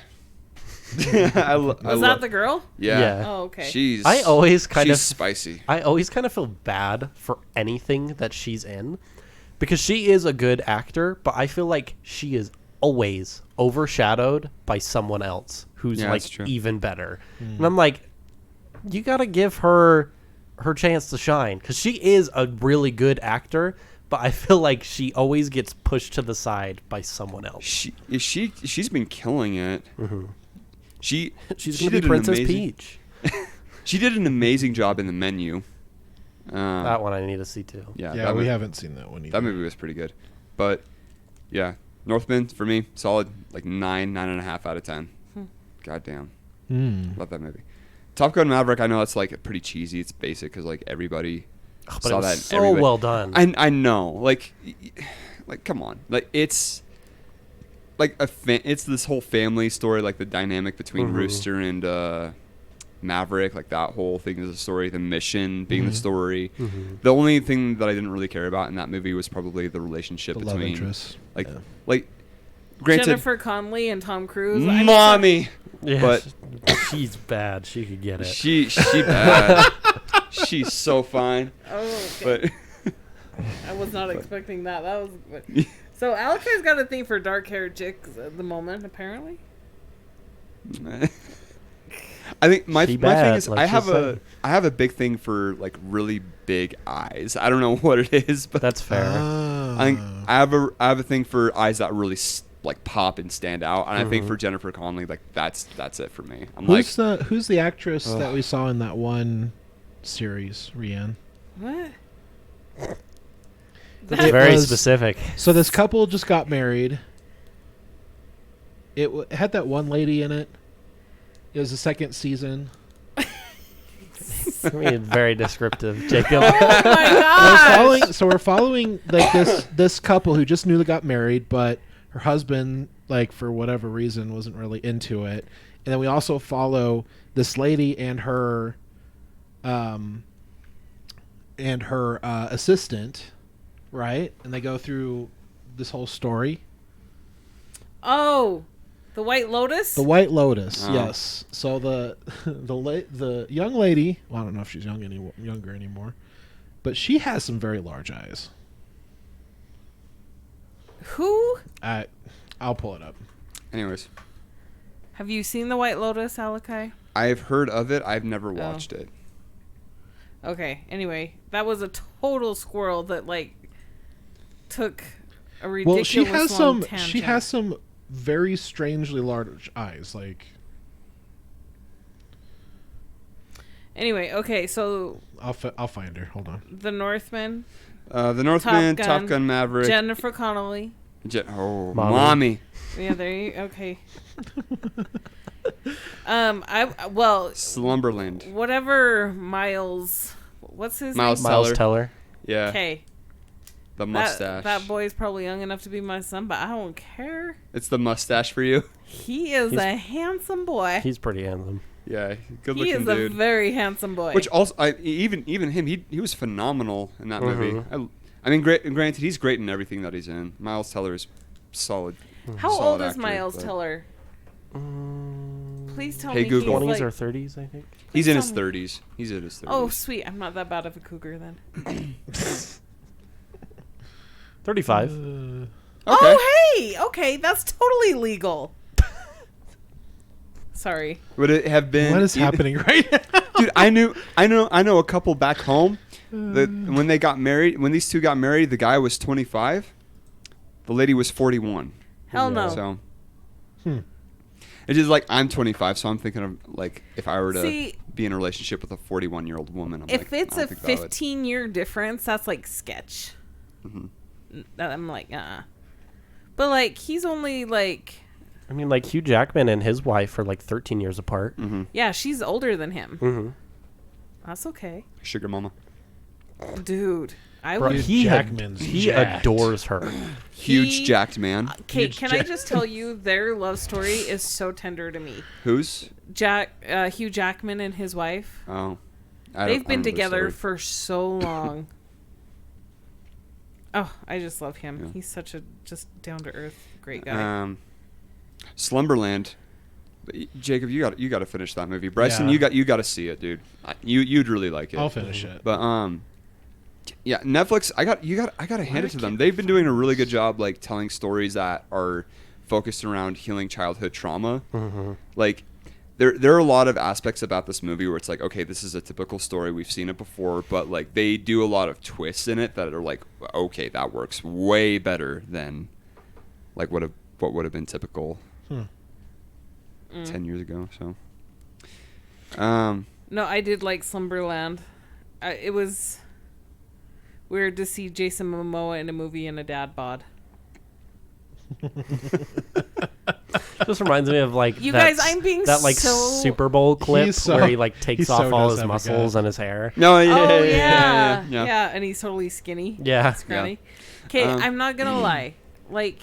Was that the girl? Yeah. Yeah. Oh, okay. She's I always kind she's of spicy. I always kind of feel bad for anything that she's in because she is a good actor, but I feel like she is always overshadowed by someone else who's Yeah, like that's true. even better. And I'm like, you got to give her chance to shine because she is a really good actor, but I feel like she always gets pushed to the side by someone else. She's been killing it. She's She's going to be Princess Peach. She did an amazing job in The Menu. That one I need to see too. Yeah, Yeah, that we mo- haven't seen that one either. That movie was pretty good. But yeah, Northman for me, solid, like 9.5 out of 10. God damn, Mm. love that movie. Top Gun Maverick, I know it's like pretty cheesy. It's basic because like everybody Oh, but saw it was that. so everybody- well done. I know, like come on, like it's like it's this whole family story, like the dynamic between Rooster and Maverick, like that whole thing is a story. The mission being the story. The only thing that I didn't really care about in that movie was probably the relationship The love between interest. like Yeah. like granted, Jennifer Connelly and Tom Cruise. I mean, mommy, Yeah, but she's bad. She could get it. she bad. She's so fine, Oh, okay. but I was not expecting that. That was. So Alex's got a thing for dark-haired chicks at the moment, apparently. I think my She thing bad, is like I she have said. I have a big thing for like really big eyes. I don't know what it is, but That's fair. I think I have a thing for eyes that really like pop and stand out, and I think for Jennifer Connelly, like that's it for me. I'm like, Who's the actress that we saw in that one series, Rianne? What? That's It very was- specific. So this couple just got married. It had that one lady in it. It was the second season. I mean, very descriptive, Jacob. Oh my gosh! We're following like this couple who just newly got married, but her husband, like for whatever reason, wasn't really into it. And then we also follow this lady and her assistant, right? And they go through this whole story. Oh, the White Lotus. The White Lotus, Oh. yes. So the young lady, well, I don't know if she's younger anymore, but she has some very large eyes. Who? I'll pull it up. anyways, Have you seen the White Lotus, Alakai? I've heard of it. I've never watched it. Okay. Anyway, that was a total squirrel that like took a Well, ridiculous she has long some. She tangent. has some very strangely large eyes. Like Anyway, okay. So I'll find her. Hold on. the Northman, The Northman, Top Top Gun, Gun Maverick. Jennifer Connelly. Oh, Mommy. mommy. Yeah, there you. Okay. Well, Slumberland. whatever Miles. What's his Miles name? Miles Teller. Teller. Yeah, Okay. the mustache. That boy's probably young enough to be my son, but I don't care. It's the mustache for you. He is a handsome boy. He's pretty handsome. Yeah, good He looking is a dude. very handsome boy. Which also, even him, he was phenomenal in that movie. I mean, granted, he's great in everything that he's in. Miles Teller is solid. How solid old is actor, Miles but- Teller? Please tell Hey, me Google. he's 20s or like, 30s, I think. He's in his tell 30s. He's in his 30s. oh, sweet. I'm not that bad of a cougar then. 35. Okay. Oh, hey. Okay, that's totally legal. Sorry. Would it have been? What is happening right now? Dude, I know a couple back home that when they got married, when these two got married, the guy was 25, the lady was 41. Hell no. So it's just like I'm 25, so I'm thinking of like if I were to See, be in a relationship with a 41-year-old woman. I'm if like, it's I a don't think that would- 15-year difference, that's like sketch. Mhm. I'm like, But like, he's only like, I mean, like Hugh Jackman and his wife are like 13 years apart. Mhm. yeah, she's older than him. Mm-hmm. That's okay, Sugar mama. dude. I Bro, would. Hugh Jackman's he jacked. adores her. Huge He- jacked man. Okay, Huge can I jack. just tell you, their love story is so tender to me. Who's? Hugh Jackman and his wife. Oh. They've been together for. for so long. Oh, I just love him. Yeah. He's such a just down to earth great guy. Slumberland. Jacob, you got to finish that movie. Bryson, Yeah. you got to see it, dude. You'd really like it. I'll finish it. But yeah, Netflix. I got to hand it to them. They've been doing a really good job, like telling stories that are focused around healing childhood trauma. Mm-hmm. Like there are a lot of aspects about this movie where it's like, okay, this is a typical story, we've seen it before, but like they do a lot of twists in it that are like, okay, that works way better than like what would have been typical 10 years ago. So No, I did like Slumberland. It was weird to see Jason Momoa in a movie in a dad bod. Just reminds me of like You that guys, I'm being that like so- Super Bowl clip He's so- where he like takes he off so all does his have a muscles gut. and his hair. no, Oh yeah. yeah, and he's totally skinny. Yeah. Scrawny. Okay, I'm not gonna lie. Like,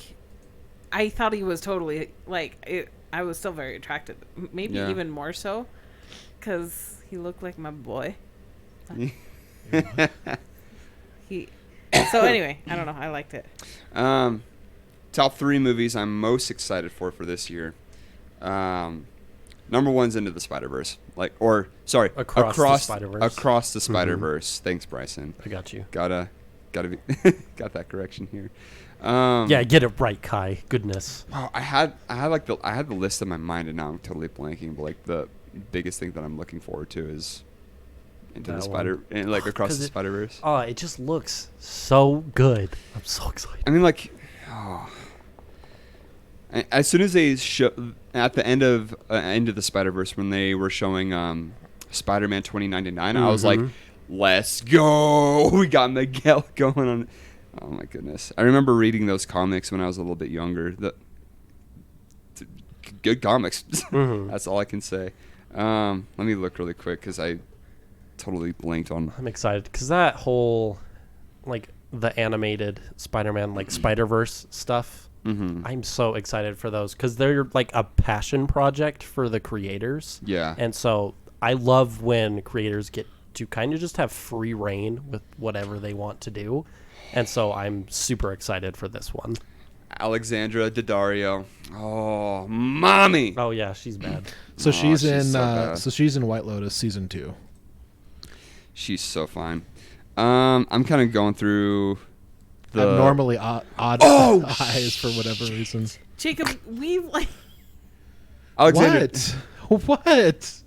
I thought he was totally like. I was still very attracted, maybe Yeah. even more so, because he looked like my boy. He. So anyway, I don't know. I liked it. Top 3 movies I'm most excited for this year. Number one's Into the Spider-Verse. Across the Spider-Verse. Across the Spider-Verse. Thanks, Bryson. I got you. Gotta be got that correction here. Yeah, get it right, Kai. Goodness. Wow, I had the list in my mind and now I'm totally blanking. But like the biggest thing that I'm looking forward to is Into the That Spider, and like Across 'Cause the it- Spider-Verse. Oh, it just looks so good. I'm so excited. I mean, like, as soon as they at the end of Into the Spider-Verse when they were showing Spider-Man 2099, I was like, let's go! We got Miguel going on. Oh my goodness! I remember reading those comics when I was a little bit younger. Good comics. That's all I can say. Let me look really quick because I totally blanked on. I'm excited because that whole, like, the animated Spider-Man, like, Spider-Verse stuff, I'm so excited for those because they're, like, a passion project for the creators. Yeah. And so I love when creators get to kind of just have free reign with whatever they want to do. And so I'm super excited for this one. Alexandra Daddario. Oh, mommy. Oh, yeah, she's bad. So she's she's in. so bad. So she's in White Lotus season 2. She's so fine. I'm kind of going through the Abnormally odd eyes for whatever reason. Jacob, we've like Alexandra. What?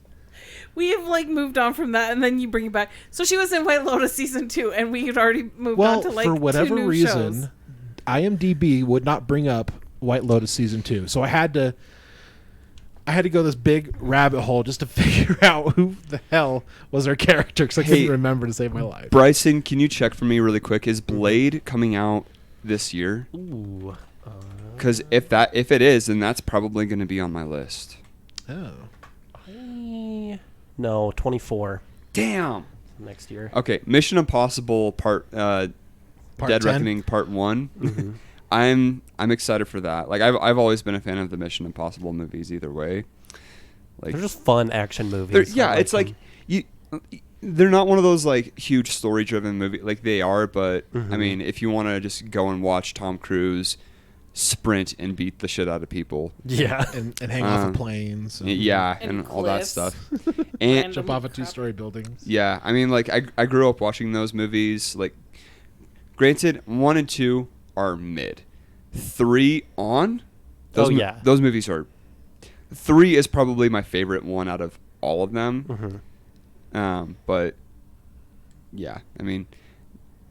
we have like moved on from that, and then you bring it back. So she was in White Lotus season 2, and we had already moved Well, on to like for whatever 2 new reason, shows. IMDb would not bring up White Lotus season 2, so I had to go this big rabbit hole just to figure out who the hell was her character because I Hey, couldn't remember to save my life. Bryson, can you check for me really quick? Is Blade coming out this year? Ooh. Because if it is, then that's probably going to be on my list. Oh, No, 24 Damn. next year. Okay, Mission Impossible Part Part Dead 10? Reckoning Part 1. I'm excited for that. Like I've always been a fan of the Mission Impossible movies either way. Like They're just fun action movies. yeah, I it's like them. they're not one of those like huge story driven movie like they are, but I mean, if you want to just go and watch Tom Cruise sprint and beat the shit out of people. Yeah. and hang off of planes. Yeah, And and all that cliffs. stuff. And Random Jump off of crap. 2-story buildings. yeah, I mean, like I grew up watching those movies. Like, granted, 1 and 2 are mid. 3 on. Those Oh, yeah. Those movies are. 3 is probably my favorite one out of all of them. Mm-hmm. But yeah, I mean,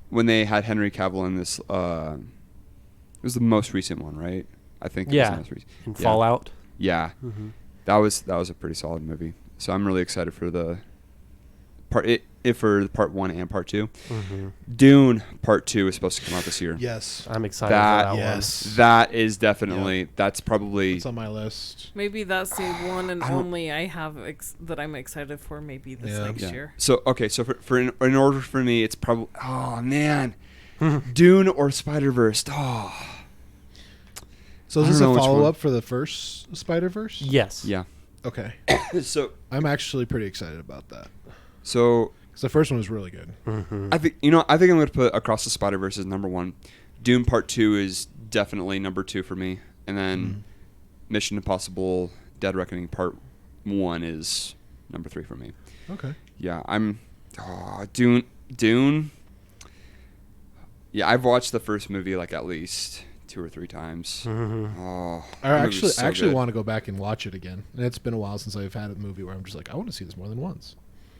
when they had Henry Cavill in this, it was the most recent one, right? I think. It was Yeah. the most recent. In Yeah. Fallout. Yeah, Mm-hmm. that was a pretty solid movie. So I'm really excited for the for part 1 and part 2. Mm-hmm. Dune part 2 is supposed to come out this year. Yes. I'm excited That- for that Yes. That is definitely that's probably It's on my list. Maybe that's the one and I don't- only I have that I'm excited for. Maybe this Yeah. next yeah. year. So okay, so in order for me, it's probably man, Dune or Spider-Verse. Oh, So I is this don't a know which one. follow-up for the first Spider-Verse? Yes. yeah. Okay. So I'm actually pretty excited about that. so 'Cause the first one was really good. Mm-hmm. I think I'm going to put Across the Spider-Verse as number 1. Dune Part 2 is definitely number 2 for me, and then Mission Impossible: Dead Reckoning Part 1 is number 3 for me. Okay. Yeah, Dune. Yeah, I've watched the first movie like at least 2 or 3 times. Mm-hmm. Oh, I that movie was so actually good. want to go back and watch it again. And it's been a while since I've had a movie where I'm just like, I want to see this more than once.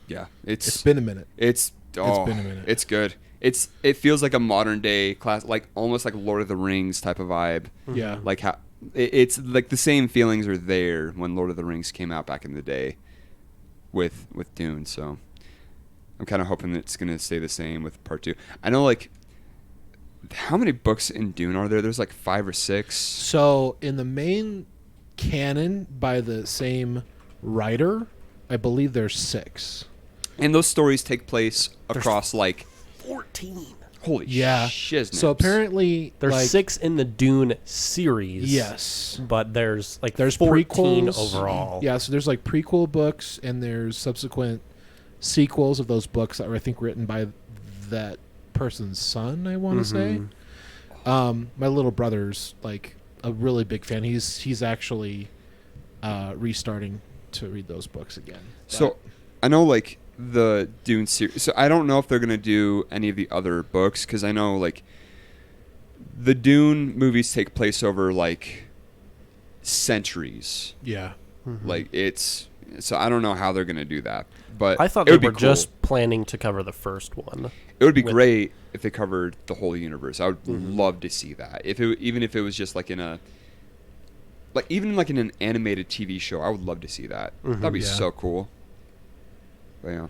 Yeah, It's been a minute. It's been a minute. It's good. It feels like a modern day class, like almost like Lord of the Rings type of vibe. Yeah. Like how it's like the same feelings are there when Lord of the Rings came out back in the day with Dune. So I'm kind of hoping it's gonna stay the same with part 2. I know, like, how many books in Dune are there? There's like 5 or 6. So in the main canon by the same writer, I believe there's 6. And those stories take place across like 14. holy Yeah. shiznits. So apparently There's like, 6 in the Dune series. Yes. But there's 'There's 14 prequels overall. Yeah, so there's like prequel books and there's subsequent sequels of those books that were, I think, written by that person's son, I want to Mhm. say. My little brother's like a really big fan. He's actually restarting to read those books again. So I know, like, the Dune series. So I don't know if they're gonna do any of the other books, because I know, like, the Dune movies take place over like centuries. Yeah. Mhm. Like, it's so I don't know how they're gonna do that. But I thought it they would be were cool. just planning to cover the first one. It would be with- great if they covered the whole universe. I would Mhm. love to see that. Even if it was just like in a even like in an animated TV show, I would love to see that. Mhm. That'd be Yeah. so cool. But yeah.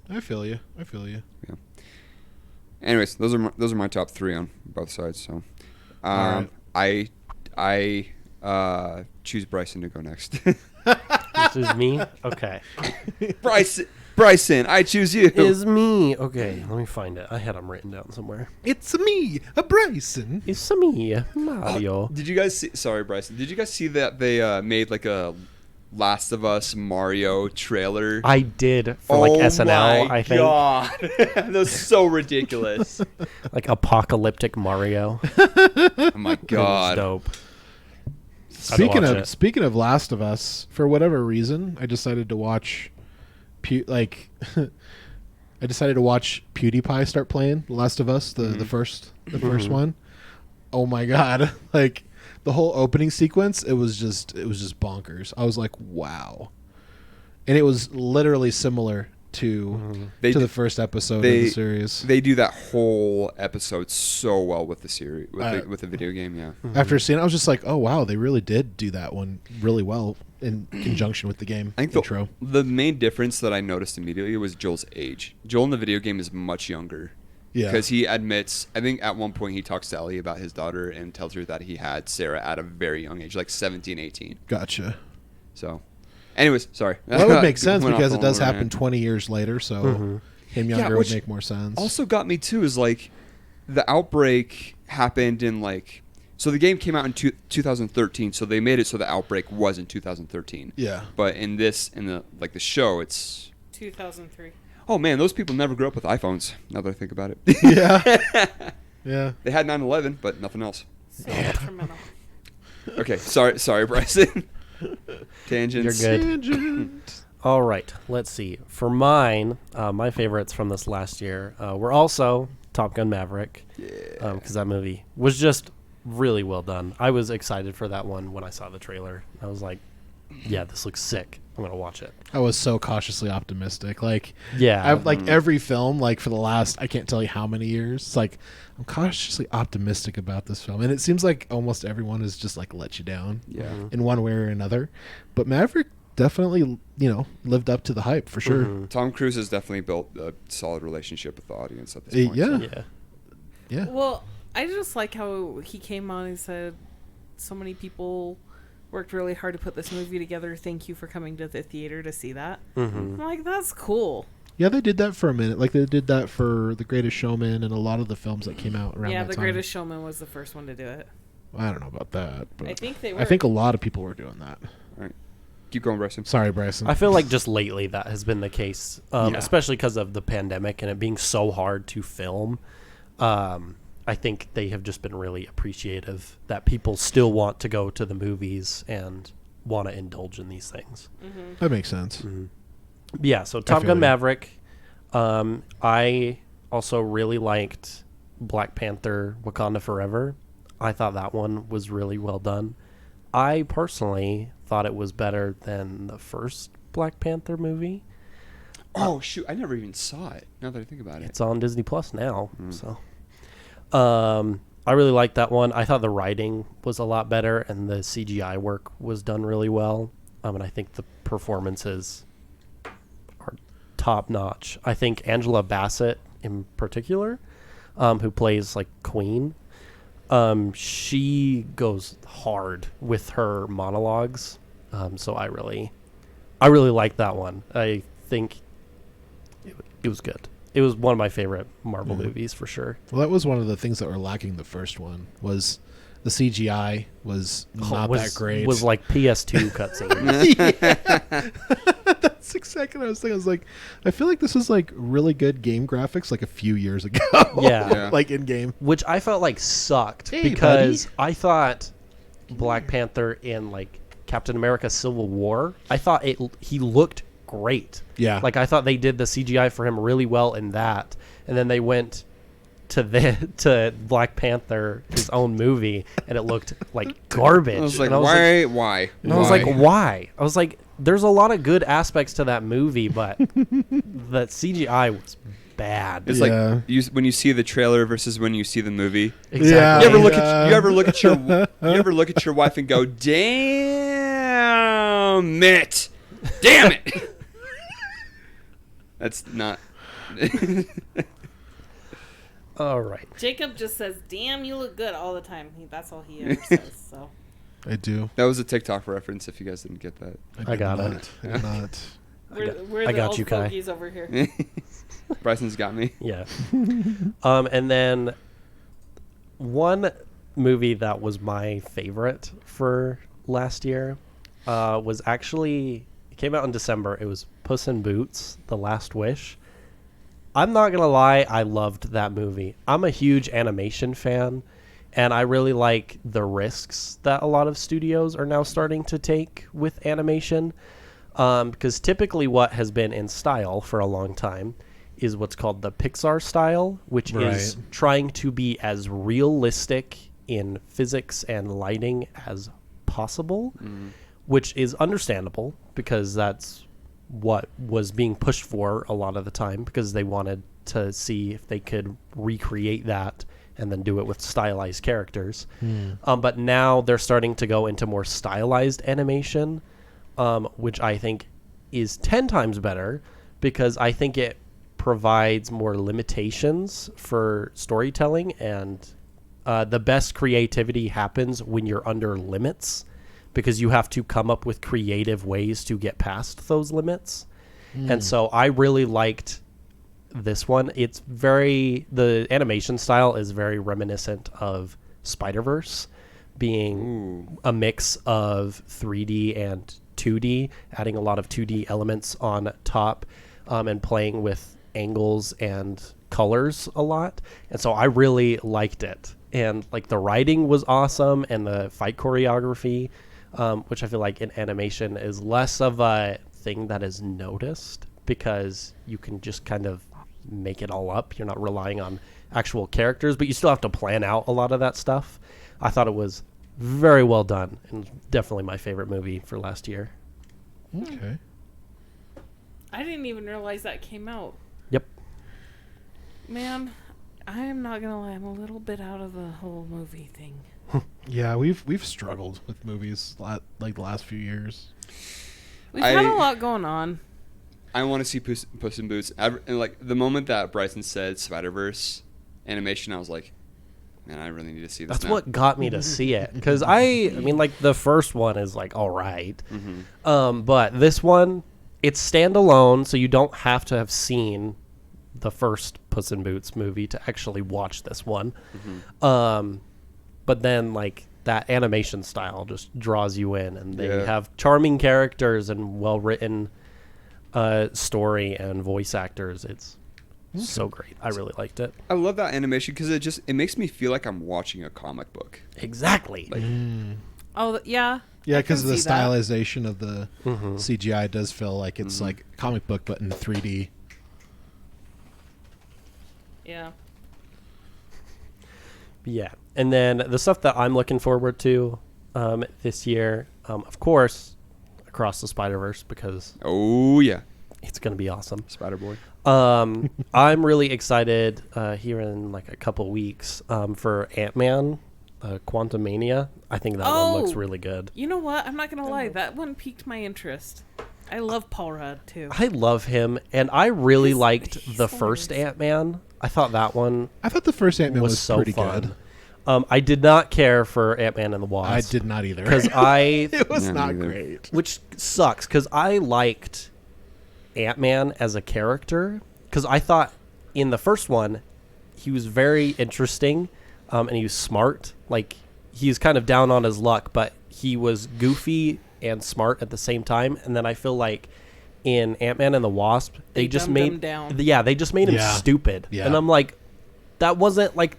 I feel you. Anyways, those are my top 3 on both sides. So, All I choose Bryson to go next. This is me? Okay. Bryson, I choose you. Is me. Okay, let me find it. I had them written down somewhere. It's me, a Bryson. It's me, Mario. Did you guys see? Sorry, Bryson. Did you guys see that they made like a Last of Us Mario trailer? I did for like SNL, my I think. God. That was so ridiculous. Like apocalyptic Mario. Oh my It was God. dope. Speaking watch of it. speaking of Last of Us, for whatever reason, I decided to watch I decided to watch PewDiePie start playing Last of Us, the first one. Oh my God. Like the whole opening sequence, it was just bonkers. I was like, wow. And it was literally similar to They to d- the first episode of the series. They do that whole episode so well with the series, with the video game. Yeah. After seeing it, I was just like, oh wow, they really did do that one really well in conjunction with the game I think intro. the main difference that I noticed immediately was Joel's age. Joel in the video game is much younger. Yeah. Because he admits, I think at one point he talks to Ellie about his daughter and tells her that he had Sarah at a very young age, like 17, 18. Gotcha. So, anyways, sorry. Well, that would make sense Went off because on it a does little happen rant. 20 years later, so Mhm. him Yeah, younger would which make more sense. Also got me too is like the outbreak happened in like, so the game came out in 2013, so they made it so the outbreak was in 2013. yeah. But in the show, it's 2003. oh man, those people never grew up with iPhones. Now that I think about it, Yeah. Yeah. they had 9/11, but nothing else. So detrimental. Okay, sorry, Bryson. Tangents. You're good. All right, let's see. For mine, my favorites from this last year were also Top Gun Maverick. Yeah. Because that movie was just really well done. I was excited for that one when I saw the trailer. I was like, yeah, this looks sick. I'm going to watch it. I was so cautiously optimistic. Like, Yeah. I've, like every film, like for the last, I can't tell you how many years, it's like I'm cautiously optimistic about this film, and it seems like almost everyone has just like let you down, Yeah. in one way or another. But Maverick definitely, lived up to the hype for sure. Mhm. Tom Cruise has definitely built a solid relationship with the audience at this point. Yeah. Yeah. Yeah. Well, I just like how he came on and said, so many people worked really hard to put this movie together. Thank you for coming to the theater to see that. Mm-hmm. I'm like, that's cool. Yeah, they did that for a minute. Like they did that for The Greatest Showman and a lot of the films that came out around Yeah, that The time. Greatest Showman was the first one to do it. I don't know about that, but I think they were. I think a lot of people were doing that. All right. Keep going, Bryson. Sorry, Bryson. I feel like just lately that has been the case, Yeah. especially because of the pandemic and it being so hard to film. I think they have just been really appreciative that people still want to go to the movies and want to indulge in these things. That makes sense. Yeah, so Top feel Gun you. Maverick. I also really liked Black Panther Wakanda Forever. I thought that one was really well done. I personally thought it was better than the first Black Panther movie. Oh, shoot. I never even saw it, now that I think about it. It's on Disney Plus now. So I really liked that one. I thought the writing was a lot better and the CGI work was done really well. And I think the performances are top notch. I think Angela Bassett in particular, who plays like Queen, she goes hard with her monologues. So I really like that one. I think it was good. It was one of my favorite Marvel movies for sure. Well, that was one of the things that were lacking the first one was the CGI was not that great. Was like PS2 cutscenes. That's exactly what I was thinking. I was like, I feel like this was like really good game graphics like a few years ago. Yeah. Like in game. Which I felt like sucked Hey, because buddy. I thought Black Panther in like Captain America Civil War, I thought he looked great. Yeah. Like I thought they did the CGI for him really well in that. And then they went to Black Panther, his own movie, and it looked like garbage. I was like, And why? And I was like, why? I was like, there's a lot of good aspects to that movie, but the CGI was bad. It's Yeah. like when you see the trailer versus when you see the movie. Exactly. Yeah. You ever look at your wife and go, "Damn it. Damn it." That's not All right. Jacob just says, "Damn, you look good" all the time. That's all he ever says. So I do. That was a TikTok reference if you guys didn't get that. I got did it. not. I did not. we're I the got old you, Kai. fogies over here. Bryson's got me. Yeah. And then one movie that was my favorite for last year was actually, it came out in December. It was Puss in Boots: The Last Wish. I'm not going to lie, I loved that movie. I'm a huge animation fan, and I really like the risks that a lot of studios are now starting to take with animation. Because typically what has been in style for a long time is what's called the Pixar style, which is Right. trying to be as realistic in physics and lighting as possible, which is understandable because that's what was being pushed for a lot of the time, because they wanted to see if they could recreate that and then do it with stylized characters. But now they're starting to go into more stylized animation, which I think is 10 times better because I think it provides more limitations for storytelling, and the best creativity happens when you're under limits, because you have to come up with creative ways to get past those limits. And so I really liked this one. The animation style is very reminiscent of Spider-Verse, being a mix of 3D and 2D, adding a lot of 2D elements on top, and playing with angles and colors a lot, and so I really liked it. And like the writing was awesome, and the fight choreography, which I feel like in animation is less of a thing that is noticed because you can just kind of make it all up. You're not relying on actual characters, but you still have to plan out a lot of that stuff. I thought it was very well done, and definitely my favorite movie for last year. Okay. I didn't even realize that came out. Yep. Man, I am not gonna lie. I'm a little bit out of the whole movie thing. Yeah, we've struggled with movies like the last few years. We've had a lot going on. I want to see Puss in Boots. And like the moment that Bryson said Spider-Verse animation, I was like, man, I really need to see this. That's now. what got me to see it, because I mean, like the first one is like all right, but this one, it's standalone, so you don't have to have seen the first Puss in Boots movie to actually watch this one. But then like that animation style just draws you in, and they have charming characters and well written story and voice actors. It's so great. I really liked it. I love that animation because it makes me feel like I'm watching a comic book. Exactly. Like, Oh, yeah. Yeah, because can the see that. stylization of the CGI does feel like it's like comic book, but in 3D. Yeah. Yeah. And then the stuff that I'm looking forward to this year, of course, Across the Spider-Verse, because oh yeah, it's going to be awesome. Spider-Boy. I'm really excited here in like a couple weeks for Ant-Man, Quantumania. I think that one looks really good. You know what? I'm not going to lie. That one piqued my interest. I love Paul Rudd, too. I love him, and I really He's liked the first hilarious. Ant-Man. I thought that one I thought the first Ant-Man was so pretty fun. good. I did not care for Ant-Man and the Wasp. I did not either. Because it was Yeah, not neither. great. which sucks, because I liked Ant-Man as a character, because I thought in the first one he was very interesting, and he was smart. Like, he was kind of down on his luck, but he was goofy and smart at the same time. And then I feel like in Ant-Man and the Wasp, they just dumbed made him down. Yeah, they just made him Yeah. stupid. Yeah. And I'm like, that wasn't like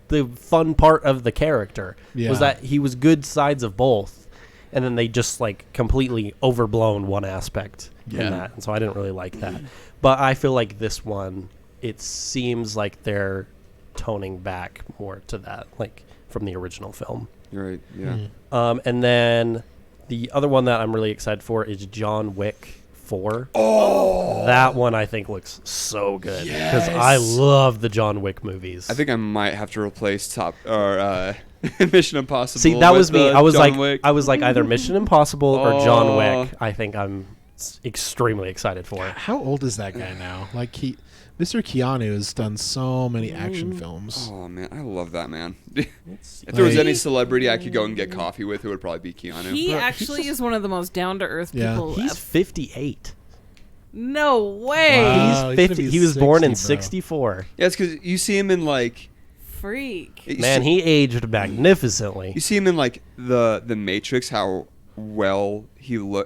the fun part of the character. Yeah. Was that he was good sides of both, and then they just like completely overblown one aspect Yeah. in that, and so I didn't really like that. But I feel like this one, it seems like they're toning back more to that, like from the original film. You're right. Yeah. And then the other one that I'm really excited for is John Wick 4. Oh, that one I think looks so good because I love the John Wick movies. I think I might have to replace Mission Impossible. See, that was with, me. I was John like, Wick. I was like either Mission Impossible or John Oh. Wick. I think I'm extremely excited for it. How old is that guy now? Like Mr. Keanu has done so many action films. Oh man, I love that man. If there was any celebrity I could go and get coffee with, it would probably be Keanu. He Bro, actually is one of the most down-to-earth Yeah. people. He's 58. No way. Wow. He's he's 50. gonna be He was born in 60, bro. 64. Yeah, it's because you see him in like Freak. you Man, see, he aged magnificently. you see him in like the Matrix, how well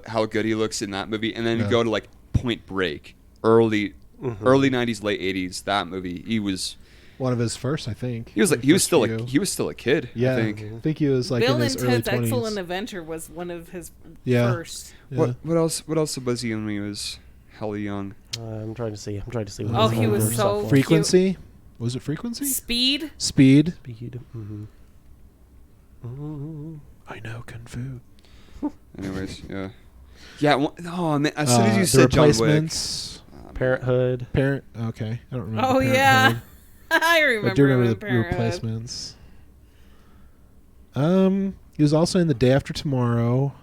how good he looks in that movie, and then you Yeah. go to like Point Break, early 90s, late 80s. That movie, he was One of his first, I think. he was First still few. he was still a kid. Yeah, I think. I think he was like Bill in and his early Ted's 20s. Excellent Adventure was one of his Yeah. first. Yeah. What else was he in when he was hella young? I'm trying to see. what Oh, his he was older so stuff was. Frequency? Was it Frequency? Speed. Speed. Speed. I know Kung Fu. Anyways, yeah. Yeah, oh man, as soon as you The said John Wick. Replacements. Parenthood. Parent. Okay, I don't remember. Oh yeah, Parenthood. I remember. I do remember him the in Parenthood. Replacements. He was also in The Day After Tomorrow.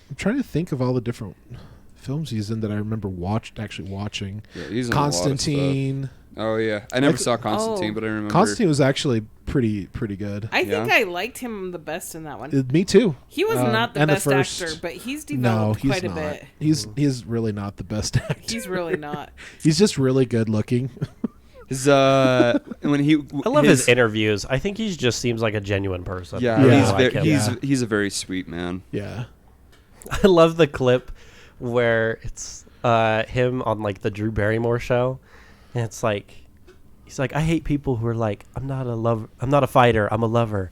I'm trying to think of all the different films he's in that I remember actually watching. Yeah, he's in a lot of stuff. Constantine. Oh yeah, I never Like- saw Constantine, Oh. but I remember. Constantine was actually pretty good. I think Yeah. I liked him the best in that one. Me too. He was not the and the best first- actor, but he's No, developed he's quite not. a bit. He's really not the best actor. He's really not. He's just really good looking. His when he I love his interviews. I think he just seems like a genuine person. Yeah, I really Yeah. he's like very, him. he's a very sweet man. Yeah. I love the clip where it's him on like the Drew Barrymore show, And it's like, he's like, I hate people who are like, I'm not a fighter, I'm a lover.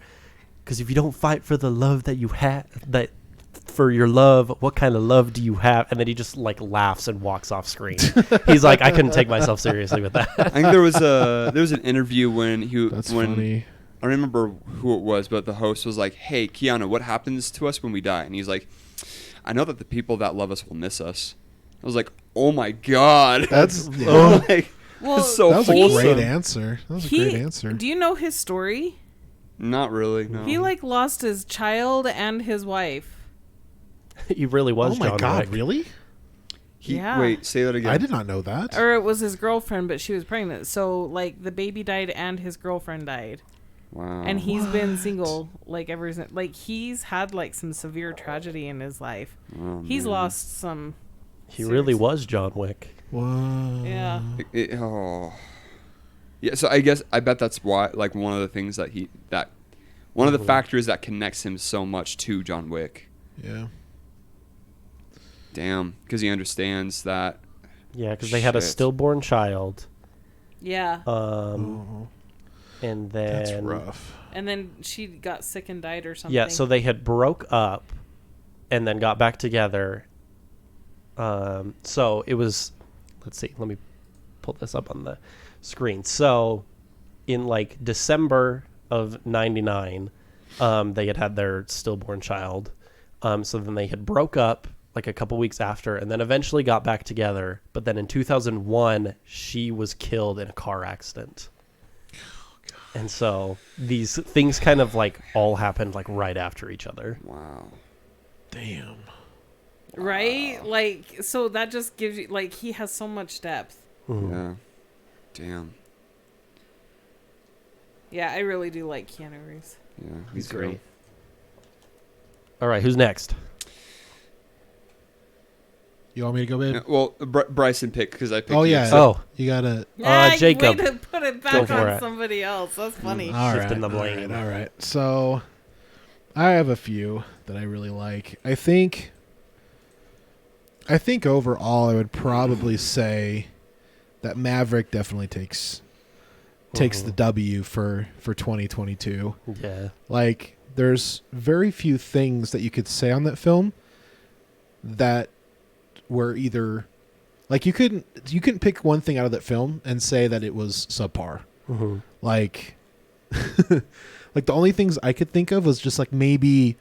Because if you don't fight for the love that you have, that for your love, what kind of love do you have? And then he just like laughs and walks off screen. He's like, I couldn't take myself seriously with that. I think there was an interview when That's funny. I don't remember who it was, but the host was like, "Hey, Keanu, what happens to us when we die?" And he's like, "I know that the people that love us will miss us." I was like, "Oh my god, That's like, Well, that's so that was a wholesome." great answer. That was a great answer. Do you know his story? Not really. No. He like lost his child and his wife. He really was. Oh my John God! Wick. Really? Yeah. Wait, say that again. I did not know that. Or it was his girlfriend, but she was pregnant. So like the baby died and his girlfriend died. Wow. And he's been single like ever since. Like he's had like some severe tragedy in his life. Oh, He's man. lost some. He really was John Wick. Whoa. Yeah. Yeah. So I bet that's why. Like one of the things one of the factors that connects him so much to John Wick. Yeah. Damn, because he understands that. Yeah, because they had a Shit. stillborn child. Yeah. And then That's rough. And then she got sick and died or something. Yeah, so they had broke up and then got back together. So it was, let's see, let me pull this up on the screen. So in like December of 99, they had their stillborn child. So then they had broke up like a couple weeks after and then eventually got back together. But then in 2001, she was killed in a car accident. And so these things kind of like all happened like right after each other. Wow. Damn. Right? Like, so that just gives you, like, he has so much depth. Yeah. Damn. Yeah, I really do like Keanu Reeves. Yeah, he's great. All right, who's next? You want me to go, babe? Yeah, well, Bryson picked because I picked. Oh you, yeah. so- You gotta. Jacob. Way to put it Go back for on it. somebody else. That's funny. All Shifting right, the blame. All right. So, I have a few that I really like. I think overall, I would probably say that Maverick definitely takes the W for 2022. Yeah. Like, there's very few things that you could say on that film that were either like you couldn't pick one thing out of that film and say that it was subpar. Mm-hmm. Like, like the only things I could think of was just like maybe.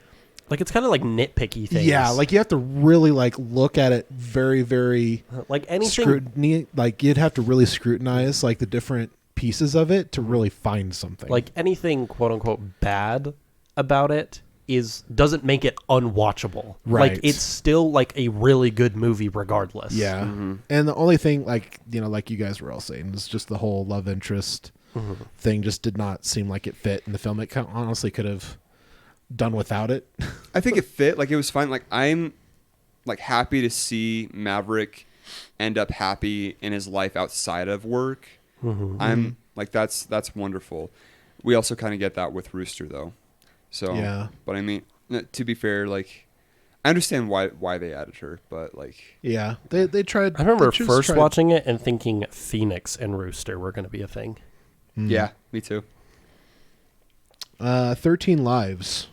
Like it's kind of like nitpicky things. Yeah, like you have to really like look at it very, very like anything. scrutiny. Like you'd have to really scrutinize like the different pieces of it to really find something. Like anything quote unquote bad about it doesn't make it unwatchable. Right. Like it's still like a really good movie regardless. yeah, and the only thing like like you guys were all saying is just the whole love interest thing just did not seem like it fit in the film. It honestly could have done without it. I think it fit. Like it was fine. Like I'm like happy to see Maverick end up happy in his life outside of work. I'm like that's wonderful. We also kind of get that with Rooster though. So Yeah. But I mean, to be fair, like I understand why they added her, but like Yeah, they tried. I remember they just first tried- watching it and thinking Phoenix and Rooster were going to be a thing. yeah, me too. 13 Lives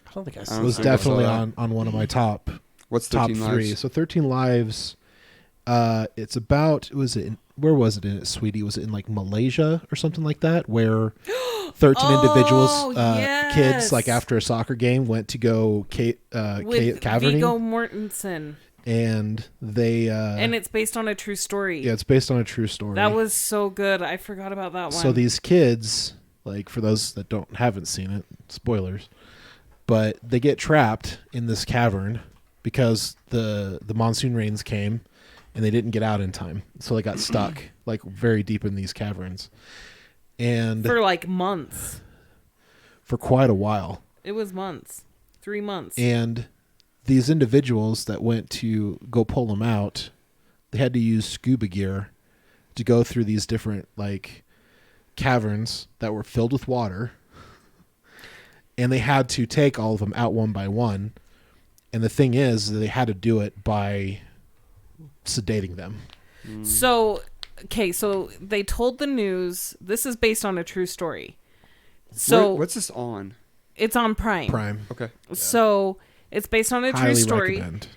I don't think I I saw don't was think I saw definitely that. on one of my top What's top 13 three. Lives? So 13 Lives, it's about, where was it in it, sweetie? Was it in like Malaysia or something like that? Where 13 individuals, yes. kids, like after a soccer game, went to go With caverning, Viggo Mortensen. and they And it's based on a true story. yeah, it's based on a true story. That was so good. I forgot about that one. So these kids, like for those that haven't seen it, spoilers, but they get trapped in this cavern because the monsoon rains came and they didn't get out in time. So they got stuck like very deep in these caverns. And for like months. for quite a while. It was months. 3 months. And these individuals that went to go pull them out, they had to use scuba gear to go through these different like caverns that were filled with water. And they had to take all of them out one by one. And the thing is, they had to do it by sedating them. So okay, so they told the news. This is based on a true story. So what's this on? it's on Prime. Prime. Okay. So it's based on a true Highly story. recommend.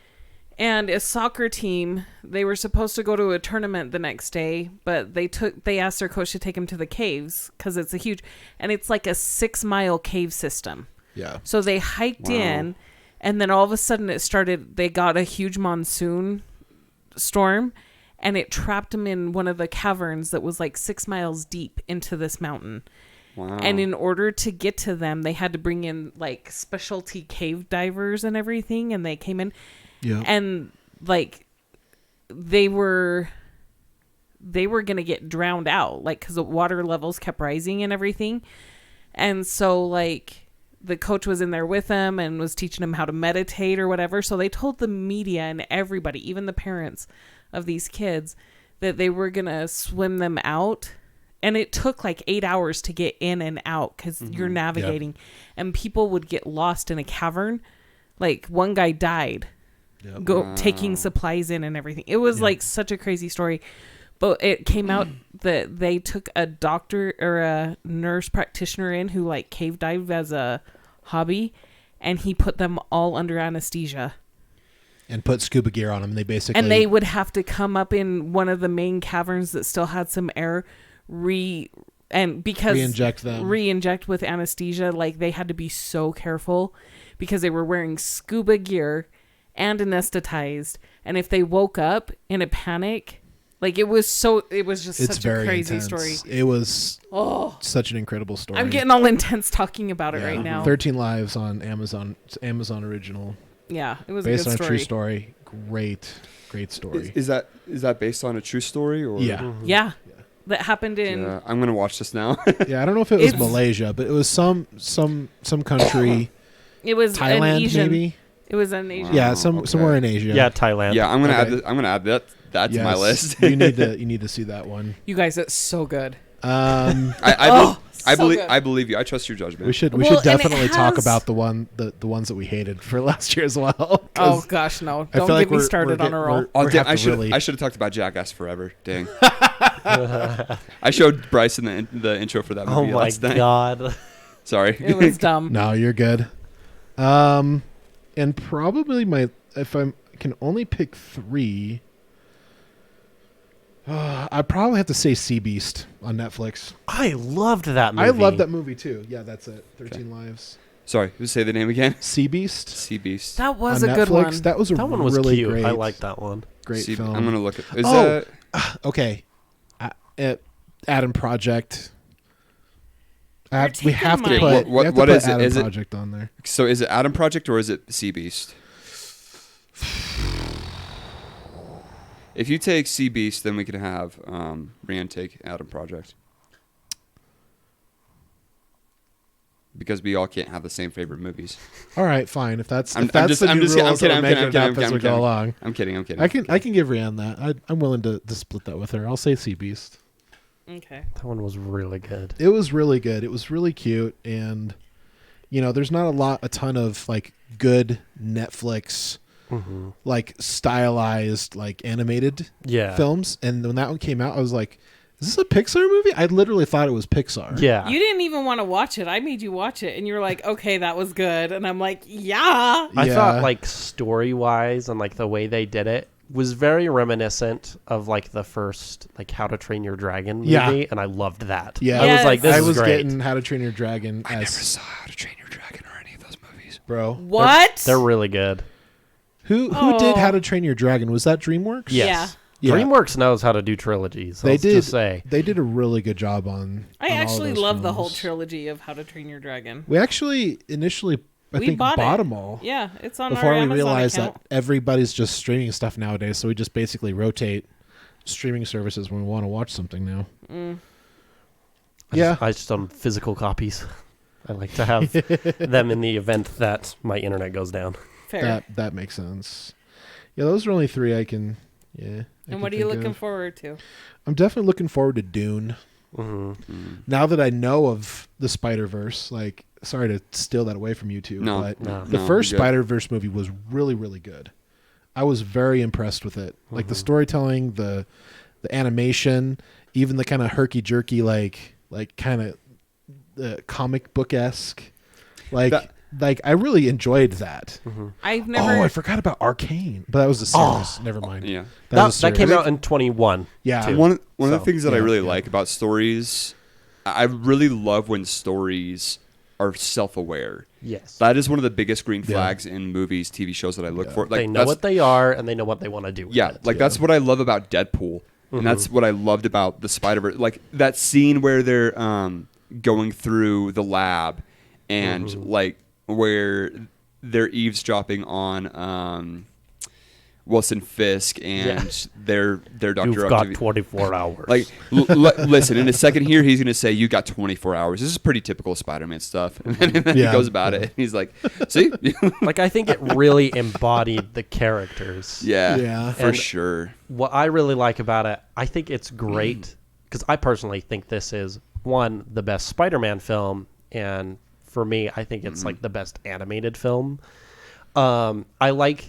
And a soccer team, they were supposed to go to a tournament the next day, but they asked their coach to take them to the caves because it's and it's like a 6-mile cave system. Yeah. So they hiked in, and then all of a sudden they got a huge monsoon storm, and it trapped them in one of the caverns that was like 6 miles deep into this mountain. Wow. And in order to get to them, they had to bring in like specialty cave divers and everything, and they came in. Yeah. And like they were going to get drowned out, like, because the water levels kept rising and everything. And so like the coach was in there with them and was teaching them how to meditate or whatever. So they told the media and everybody, even the parents of these kids, that they were going to swim them out. And it took like 8 hours to get in and out because you're navigating. And people would get lost in a cavern. Like one guy died. Taking supplies in and everything. It was like such a crazy story. But it came out that they took a doctor or a nurse practitioner in who like cave dived as a hobby, and he put them all under anesthesia. And put scuba gear on them. They basically... And they would have to come up in one of the main caverns that still had some air, re-inject with anesthesia. Like they had to be so careful because they were wearing scuba gear and anesthetized, and if they woke up in a panic, like it was just such a crazy story. It was such an incredible story. I'm getting all intense talking about it right now. 13 Lives on Amazon. It's Amazon original. Yeah, it was based a good on story. a true story. Great story. Is that based on a true story or? Yeah. Yeah, that happened in. Yeah, I'm gonna watch this now. Yeah, I don't know if it was Malaysia, but it was some country. It was Thailand, an Asian. maybe. It was an Asian. Yeah, somewhere in Asia. Yeah, Thailand. Yeah, I'm gonna Okay. add that to my list. you need to see that one. You guys, it's so good. I so believe good. I believe you. I trust your judgment. We should Well, and definitely it talk has- about the ones that we hated for last year as well. 'cause Oh gosh, no! I Don't feel get like me we're started on a roll. Oh, damn, have to really- I should have talked about Jackass Forever. Dang. I showed Bryson the intro for that movie Oh my last night. god. Sorry. It was dumb. No, you're good. And probably if I can only pick 3, I probably have to say Sea Beast on Netflix. I loved that movie. I love that movie too. Yeah, that's it. 13 Lives. Sorry. Say the name again. Sea Beast. Sea Beast. That was on a Netflix. good one. That was a That one was really cute. great. I like that one. Great film. I'm gonna look at. Is Oh. that? Okay. Adam Project. You're We have to taking put, my- we have to what put is it? Adam Is it- Project on there. So is it Adam Project or is it Sea Beast? If you take Sea Beast, then we can have Rand take Adam Project. Because we all can't have the same favorite movies. All right, fine. If that's I'm the new rules that we're making up as we kidding. go along, I'm kidding. I can give Rhiannon that. I'm willing to split that with her. I'll say Sea Beast. Okay. That one was really good. It was really good. It was really cute, and there's not a ton of like good Netflix like stylized like animated Yeah. films. And when that one came out, I was like, "Is this a Pixar movie?" I literally thought it was Pixar. Yeah. You didn't even want to watch it. I made you watch it, and you were like, "Okay, that was good." And I'm like, "Yeah." I Yeah. thought like story-wise and like the way they did it was very reminiscent of like the first like How to Train Your Dragon movie, Yeah. and I loved that. Yeah. I was like, this I is was great. getting How to Train Your Dragon I never as saw How to Train Your Dragon or any of those movies. bro. What? They're really good. Who Oh. did How to Train Your Dragon? Was that DreamWorks? Yes. Yeah. DreamWorks knows how to do trilogies. They Let's did. just say. They did a really good job on. I on all of actually those love the whole films. trilogy of How to Train Your Dragon. We actually initially, I We think, bought bought it. them all Yeah, it's on before our we Amazon realized account. that everybody's just streaming stuff nowadays. So we just basically rotate streaming services when we want to watch something now. Yeah. I just own physical copies. I like to have them in the event that my internet goes down. Fair. That makes sense. Yeah, those are only 3 I can. Yeah. I And can what are you think looking of. forward to? I'm definitely looking forward to Dune. Now that I know of the Spider-Verse, like, sorry to steal that away from you two, No, but no. the No, first you're good. Spider-Verse movie was really, really good. I was very impressed with it. Like the storytelling, the the animation, even the kind of herky jerky like kind of comic book esque, like I really enjoyed that. I've never. Oh, I forgot about Arcane, but that was a series. Never mind. Yeah. That came out in 21. Yeah. too. One of the So, things that I yeah, really yeah. like about stories, I really love when stories are self-aware. Yes. That is one of the biggest green Yeah. flags in movies, TV shows that I look Yeah. for. Like they know that's- what they are, and they know what they want to do with Yeah, it. like that's what I love about Deadpool, and that's what I loved about the Spider-Verse. Like that scene where they're going through the lab, and like where they're eavesdropping on Wilson Fisk and their Doctor You've got Octavius. 24 hours. Like, listen, in a second here, he's going to say, you got 24 hours. This is pretty typical Spider-Man stuff. And then Yeah. he goes about it. And he's like, see? like I think it really embodied the characters. yeah, Yeah. for And- sure. What I really like about it, I think it's great because I personally think this is the best Spider-Man film, and for me, I think it's like the best animated film. I like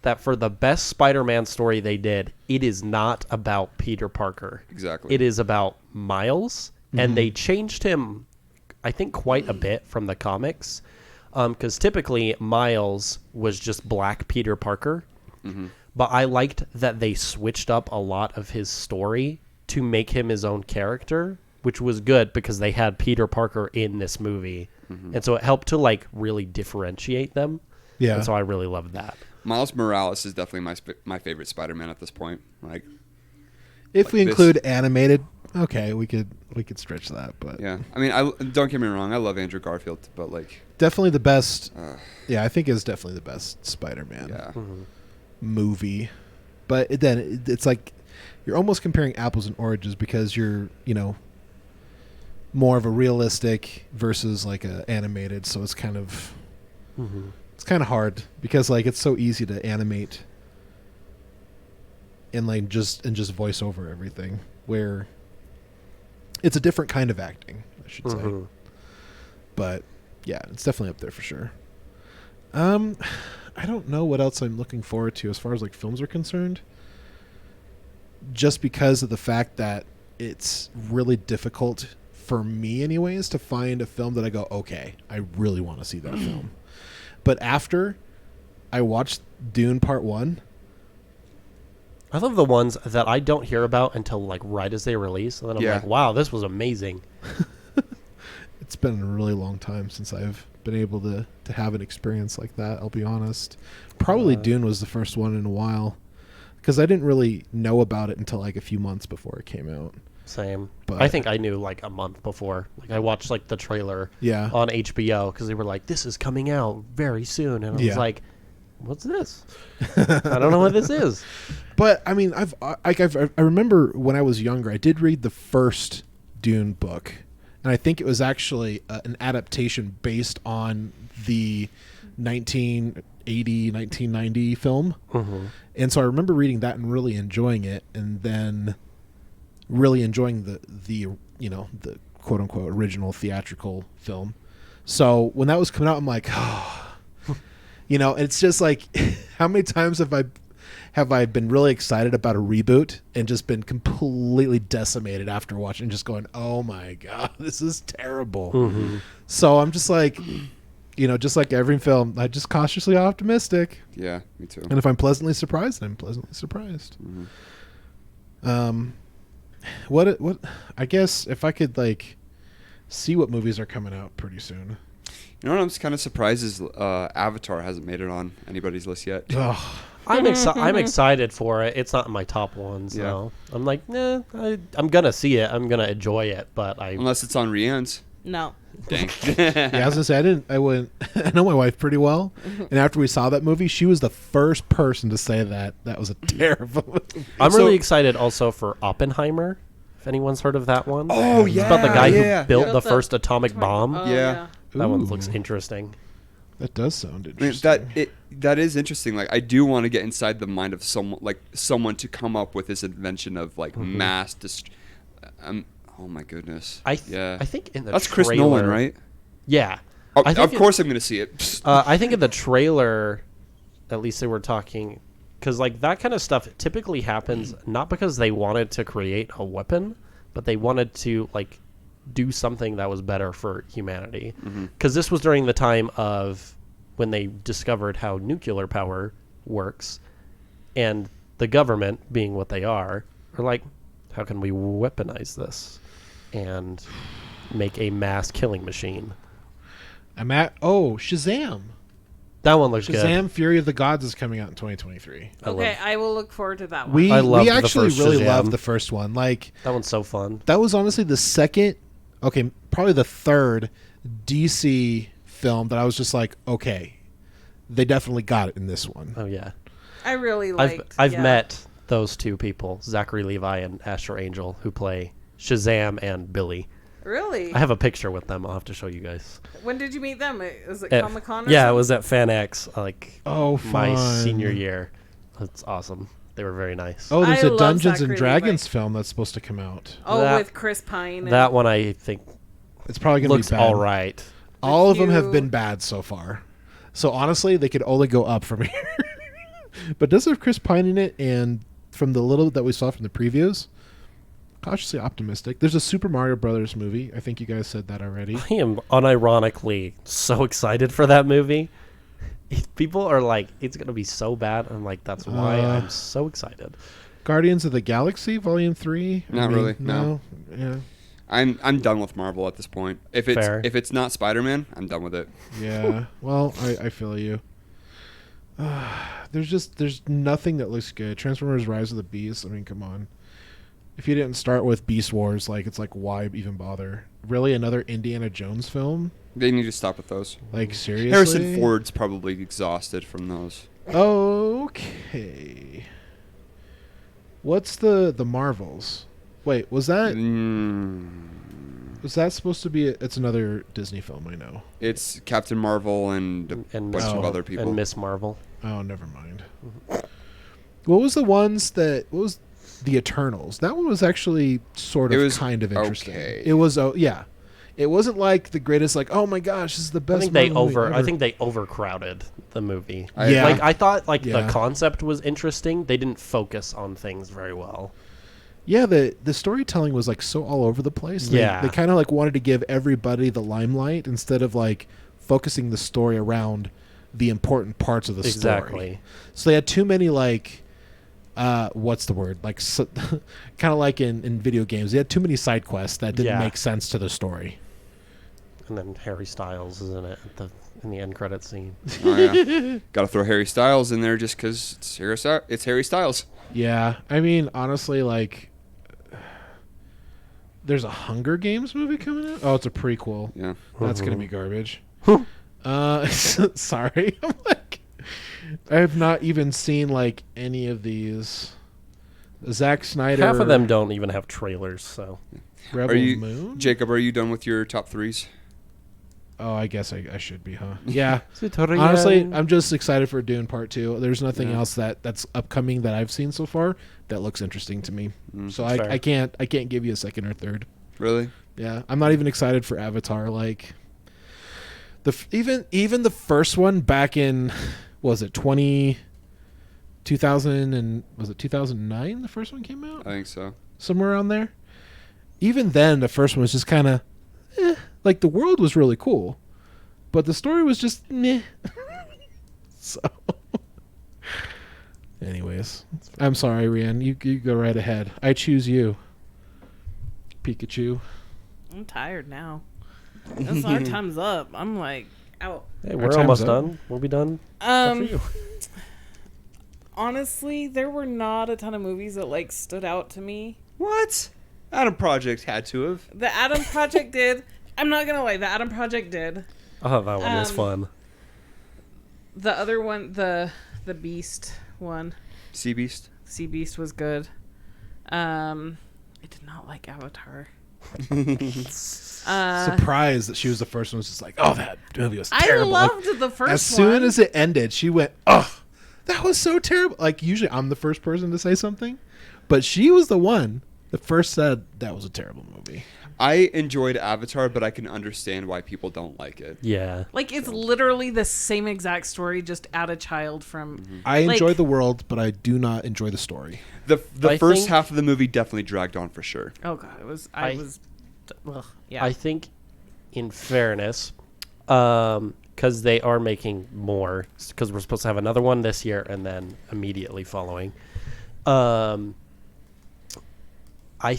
that for the best Spider-Man story they did, it is not about Peter Parker. Exactly. It is about Miles, and they changed him, I think, quite a bit from the comics, because typically Miles was just Black Peter Parker. But I liked that they switched up a lot of his story to make him his own character, which was good because they had Peter Parker in this movie. And so it helped to like really differentiate them. Yeah. And so I really loved that. Miles Morales is definitely my favorite Spider-Man at this point. Like, If we this- include animated, okay, we could stretch that, but yeah. I mean, don't get me wrong. I love Andrew Garfield, but like, definitely the best. Yeah, I think it's definitely the best Spider-Man yeah. movie. But it's like you're almost comparing apples and oranges because you're, more of a realistic versus like a animated, so it's kind of it's kind of hard because like it's so easy to animate and like just voice over everything, where it's a different kind of acting, I should say. But yeah, it's definitely up there for sure. I don't know what else I'm looking forward to as far as like films are concerned, just because of the fact that it's really difficult for me anyways to find a film that I go, okay, I really want to see that film. But after I watched Dune Part 1, I love the ones that I don't hear about until like right as they release, and then I'm Yeah. like, wow, this was amazing. it's been a really long time since I've been able to have an experience like that, I'll be honest. Probably Dune was the first one in a while, because I didn't really know about it until like a few months before it came out. Same. But- I think I knew like a month before. Like I watched like the trailer Yeah. on HBO because they were like, this is coming out very soon. And I Yeah. was like, what's this? I don't know what this is. But I mean, I remember when I was younger, I did read the first Dune book, and I think it was actually an adaptation based on the 1990 film. And so I remember reading that and really enjoying it, and then really enjoying the the quote unquote original theatrical film. So when that was coming out, I'm like, oh, it's just like, how many times have I been really excited about a reboot and just been completely decimated after watching, just going, oh my God, this is terrible. So I'm just like, just like every film, I'm just cautiously optimistic. Yeah, me too. And if I'm pleasantly surprised, I'm pleasantly surprised. What I guess if I could like see what movies are coming out pretty soon. You know what I'm just kind of surprised is Avatar hasn't made it on anybody's list yet. Ugh. I'm excited for it. It's not in my top ones. Yeah. No. I'm like, I'm going to see it. I'm going to enjoy it. But Unless it's on Rianne's. No. Dang. Yeah, I was gonna say I know my wife pretty well, and after we saw that movie, she was the first person to say that was a terrible movie. I'm So- really excited also for Oppenheimer. If anyone's heard of that one. Oh, It's about the guy yeah. who built Yeah. the first atomic bomb. Oh, Yeah. That one Ooh. looks interesting. That does sound I mean, interesting. that is interesting. Like, I do want to get inside the mind of someone to come up with this invention of like mass oh my goodness. I yeah. think in the That's Chris trailer, Nolan, right? Yeah. Oh, I think of course I'm going to see it. I think in the trailer, at least they were talking. Because, like, that kind of stuff typically happens not because they wanted to create a weapon, but they wanted to, like, do something that was better for humanity. Because this was during the time of when they discovered how nuclear power works, and the government, being what they are like, how can we weaponize this and make a mass killing machine? Shazam! That one looks good. Shazam! Fury of the Gods is coming out in 2023. Okay, I will look forward to that one. We loved the actually first really Shazam. loved the first one. Like, That one's so fun. that was honestly the second, probably the third DC film that I was just like, okay, they definitely got it in this one. Oh, yeah. I really liked. I've yeah. met those two people, Zachary Levi and Asher Angel, who play Shazam and Billy. Really? I have a picture with them. I'll have to show you guys. When did you meet them? Was it At- Comic Con? Yeah, it was at FanX, like Fun. my senior year. That's awesome. They were very nice. Oh, there's I a love Dungeons Zachary and Dragons film that's supposed to come out. Oh, That- with Chris Pine. And That one I think It's probably going to looks be bad. all right. All of them have you- been bad so far. So honestly, they could only go up from here. But does have Chris Pine in it, and from the little that we saw from the previews, cautiously optimistic. There's a Super Mario Brothers movie. I think you guys said that already. I am unironically so excited for that movie. People are like, it's going to be so bad. I'm like, that's why I'm so excited. Guardians of the Galaxy Volume 3? Not really, no. Yeah. I'm done with Marvel at this point. If it's Fair. if it's not Spider-Man, I'm done with it. Yeah. Well, I feel you. There's nothing that looks good. Transformers Rise of the Beast. I mean, come on. If you didn't start with Beast Wars, it's like, why even bother? Really, another Indiana Jones film? They need to stop with those. Like, seriously? Harrison Ford's probably exhausted from those. Okay. What's the Marvels? Wait, was that supposed to be? It's another Disney film, I know. It's Captain Marvel and a bunch of other people. And Miss Marvel. Oh, never mind. What was the Eternals? That one was actually sort of kind of interesting. okay. It was, yeah. It wasn't like the greatest, like, oh my gosh, this is the best. I think they overcrowded the movie. Yeah. Like, I thought Yeah. the concept was interesting. They didn't focus on things very well. Yeah, the storytelling was like so all over the place. They kind of like wanted to give everybody the limelight instead of like focusing the story around the important parts of the story. Exactly. So they had too many like what's the word? Like kind of like in video games. They had too many side quests that didn't make sense to the story. And then Harry Styles is in it in the end credit scene. Oh, yeah. Got to throw Harry Styles in there just because it's Harry Styles. Yeah, I mean, honestly, like, there's a Hunger Games movie coming out. Oh, it's a prequel. Yeah. That's gonna be garbage. Sorry, I'm like, I have not even seen like any of these. Zack Snyder. Half of them don't even have trailers, so. Rebel Moon. Jacob, are you done with your top threes? Oh, I guess I should be, huh? Yeah. Honestly, I'm just excited for Dune Part 2. There's nothing else that's upcoming that I've seen so far that looks interesting to me. So I can't give you a second or third. Really? Yeah, I'm not even excited for Avatar. Like, even the first one back in, was it 2000 and was it 2009? The first one came out. I think so. Somewhere around there. Even then, the first one was just kind of, like the world was really cool, but the story was just meh. So, anyways, I'm sorry, Rian. You go right ahead. I choose you, Pikachu. I'm tired now. It's our time's up. I'm like out. Hey, Our we're time's almost up. done. We'll be done. After you. Honestly, there were not a ton of movies that like stood out to me. What? Adam Project had to have. The Adam Project did. I'm not gonna lie, the Adam Project did. Oh, that one was fun. The other one, the Beast one, Sea Beast. Sea Beast was good. I did not like Avatar. Surprised that she was the first one. Was just like, oh, that movie was terrible. I loved the first one. As soon as it ended, she went, oh, that was so terrible. Like, usually I'm the first person to say something, but she was the one The first said that was a terrible movie. I enjoyed Avatar, but I can understand why people don't like it. Yeah. Like, it's literally the same exact story, just add a child from... I Like- enjoy the world, but I do not enjoy the story. The I first think- half of the movie definitely dragged on for sure. Oh, God, it was... Yeah. I think, in fairness, because they are making more, because we're supposed to have another one this year and then immediately following. I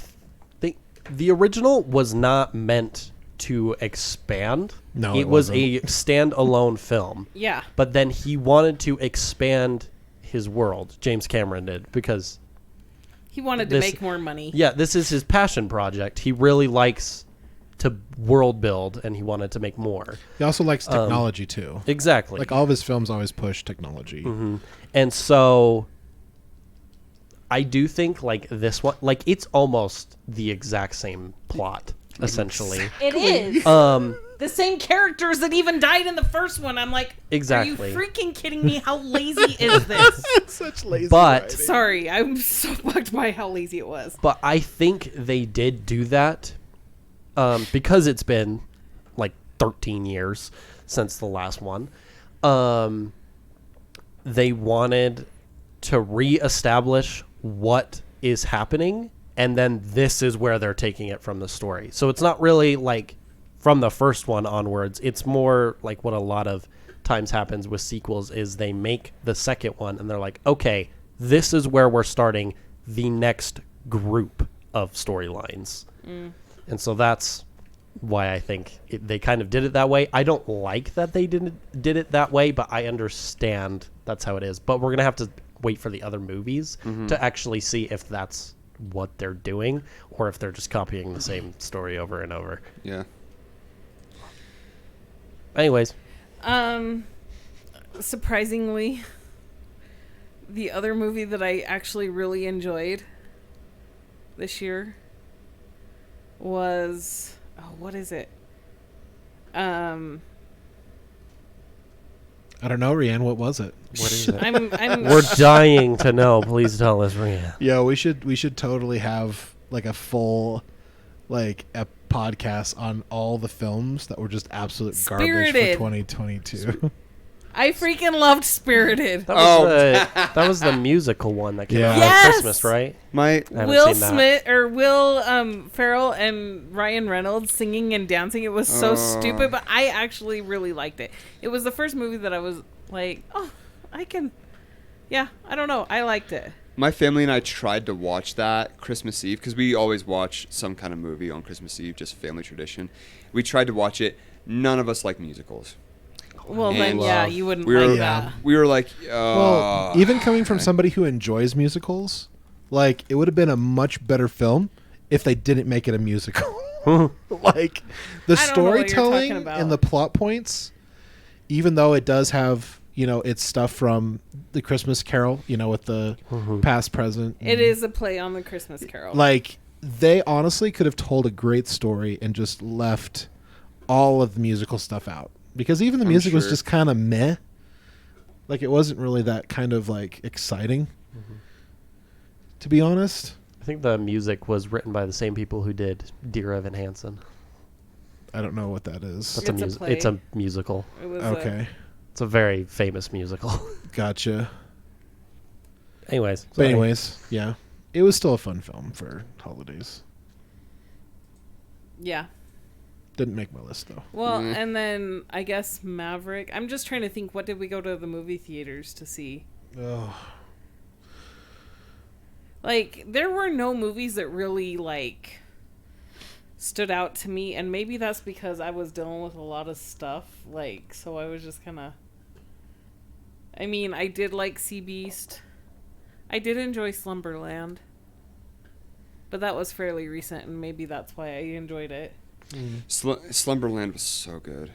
think the original was not meant to expand. No, it it was wasn't. a standalone film. Yeah. But then he wanted to expand his world. James Cameron did, because He wanted to This- make more money. yeah, this is his passion project. He really likes to world build, and he wanted to make more. He also likes technology too. Exactly. Like all of his films always push technology. And so I do think like this one, like it's almost the exact same plot, essentially. It is. The same characters that even died in the first one. I'm like, Exactly. Are you freaking kidding me? How lazy is this? Such lazy But- writing. Sorry, I'm so bugged by how lazy it was. But I think they did do that because it's been like 13 years since the last one. They wanted to reestablish what is happening, and then this is where they're taking it from the story. So it's not really like from the first one onwards. It's more like what a lot of times happens with sequels is they make the second one and they're like, okay, this is where we're starting the next group of storylines. And so that's why I think they kind of did it that way. I don't like that they did it that way, but I understand that's how it is. But we're going to have to wait for the other movies to actually see if that's what they're doing or if they're just copying the same story over and over. Yeah. Anyways, Surprisingly, the other movie that I actually really enjoyed this year was what is it? I don't know, Rianne. What was it? what is it? I'm We're dying to know. Please tell us, Rhea. Yeah, we should totally have like a full like a podcast on all the films that were just absolute garbage Spirited. for 2022. I freaking loved Spirited. That was, that was the musical one that came out Yeah. at Yes! Christmas, right? My I haven't Will seen that. Smith or Will Ferrell and Ryan Reynolds singing and dancing. It was so stupid, but I actually really liked it. It was the first movie that I was like, oh, I can. Yeah, I don't know. I liked it. My family and I tried to watch that Christmas Eve because we always watch some kind of movie on Christmas Eve, just family tradition. We tried to watch it. None of us like musicals. Well, then, And yeah, you wouldn't We were, like Yeah. that. we were like, Well, even coming from somebody who enjoys musicals, like it would have been a much better film if they didn't make it a musical. Like the I don't know what you're storytelling talking about. and the plot points, even though it does have, you know, it's stuff from the Christmas Carol, you know, with the past, present. It is a play on the Christmas Carol. Like they honestly could have told a great story and just left all of the musical stuff out. Because even the I'm music was sure. just kind of meh. Like it wasn't really that kind of like exciting. To be honest, I think the music was written by the same people who did Dear Evan Hansen. I don't know what that is. That's It's a play. It's a musical. It was Okay, It's a very famous musical. gotcha. Anyways. But sorry. anyways, yeah, it was still a fun film for holidays. yeah. Didn't make my list though. Well, and then I guess Maverick. I'm just trying to think. What did we go to the movie theaters to see? Oh, Like, there were no movies that really, like, stood out to me. And maybe that's because I was dealing with a lot of stuff. Like, so I was just kind of... I mean, I did like Sea Beast. I did enjoy Slumberland. But that was fairly recent, and maybe that's why I enjoyed it. Slumberland was so good.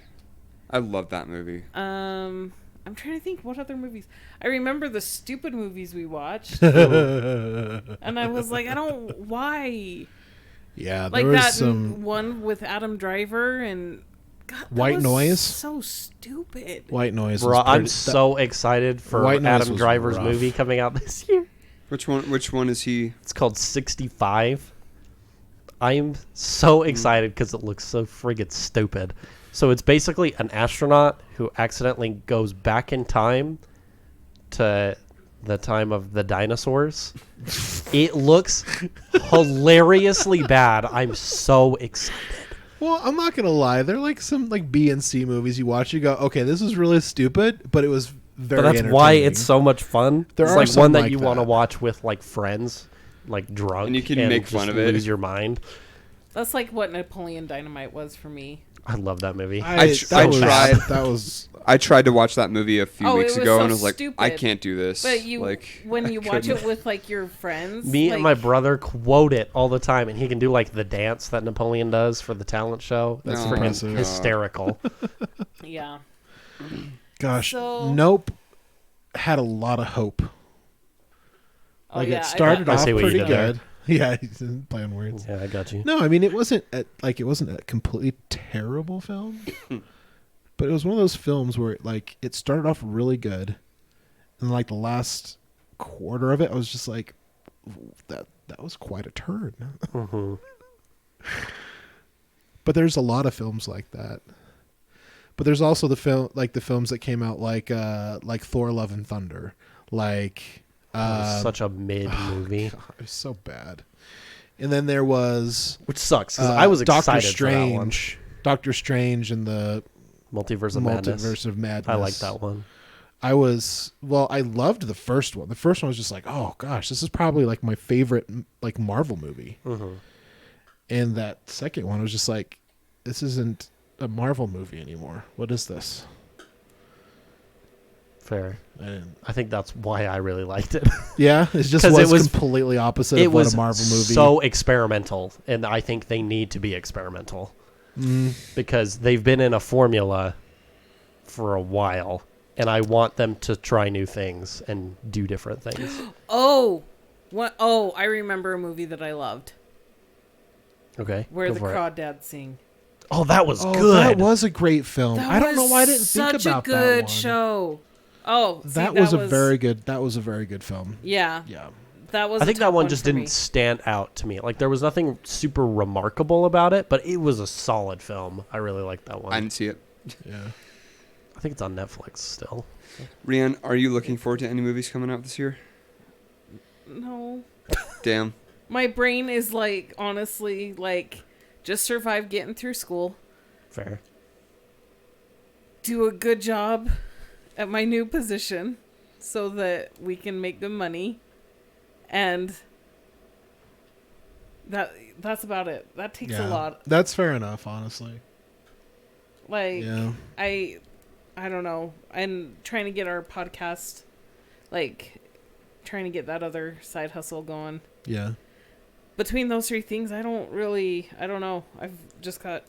I love that movie. I'm trying to think what other movies. I remember the stupid movies we watched. And I was like, why? yeah, there Like was that some one with Adam Driver and God, that White was Noise? So stupid. White Noise. Bro, was I'm pretty- so excited for White Noise Adam was Driver's rough. movie coming out this year. Which one is he? It's called 65. I'm so excited because it looks so friggin' stupid. So it's basically an astronaut who accidentally goes back in time to the time of the dinosaurs. It looks hilariously bad. I'm so excited. Well, I'm not gonna lie. They're like some like B and C movies you watch. You go, okay, this is really stupid, but it was very. But that's why entertaining. it's so much fun. There it's are like some one that like you want to that. watch with like friends, like drunk, And you can make fun just of it. lose your mind. That's like what Napoleon Dynamite was for me. I love that movie. I tried. That was. I tried to watch that movie a few Oh, weeks it was ago, so and I was like, stupid. I can't do this. But you, like, when you watch couldn't. it with like your friends, Me like, and my brother quote it all the time, and he can do like the dance that Napoleon does for the talent show. That's Oh, freaking God. hysterical. yeah. Gosh, So- Nope had a lot of hope. Oh, Like yeah, it started I off see what you pretty did there. good. Yeah, he's playing words. Yeah, I got you. No, I mean it wasn't it wasn't a completely terrible film, but it was one of those films where like it started off really good, and like the last quarter of it, I was just like, that was quite a turn. hmm But there's a lot of films like that. But there's also the films that came out like Thor: Love and Thunder, like. Such a mid movie, God, it was so bad. And then there was which sucks because I was excited Doctor for that one. Strange, Doctor Strange and the Multiverse of Madness. Multiverse of Madness. I like that one. I loved the first one. The first one was just like, oh gosh, this is probably like my favorite like Marvel movie. Mm-hmm. And that second one was just like, this isn't a Marvel movie anymore. What is this? Fair. And I think that's why I really liked it. yeah, it just 'Cause was, it was- completely opposite It of what was a Marvel movie. so experimental, and I think they need to be experimental because they've been in a formula for a while, and I want them to try new things and do different things. Oh, what? Oh, I remember a movie that I loved Okay, where go the for it. crawdads sing. Oh, that was Oh, good. that was a great film. That I don't know was why I didn't think such about a that good one. show. Oh, see, That was a very good. That was a very good film. Yeah, Yeah. that was. I a think that top one just for me. didn't stand out to me. Like there was nothing super remarkable about it, but it was a solid film. I really liked that one. I didn't see it. Yeah. I think it's on Netflix still. Rian, are you looking forward to any movies coming out this year? No, Damn. my brain is like honestly like just survive getting through school, Fair. do a good job at my new position, so that we can make good money, and that's about it. That takes a lot. That's fair enough, honestly. Like Yeah. I don't know. I'm trying to get our podcast, like, trying to get that other side hustle going. Yeah. Between those three things, I don't know. I've just got,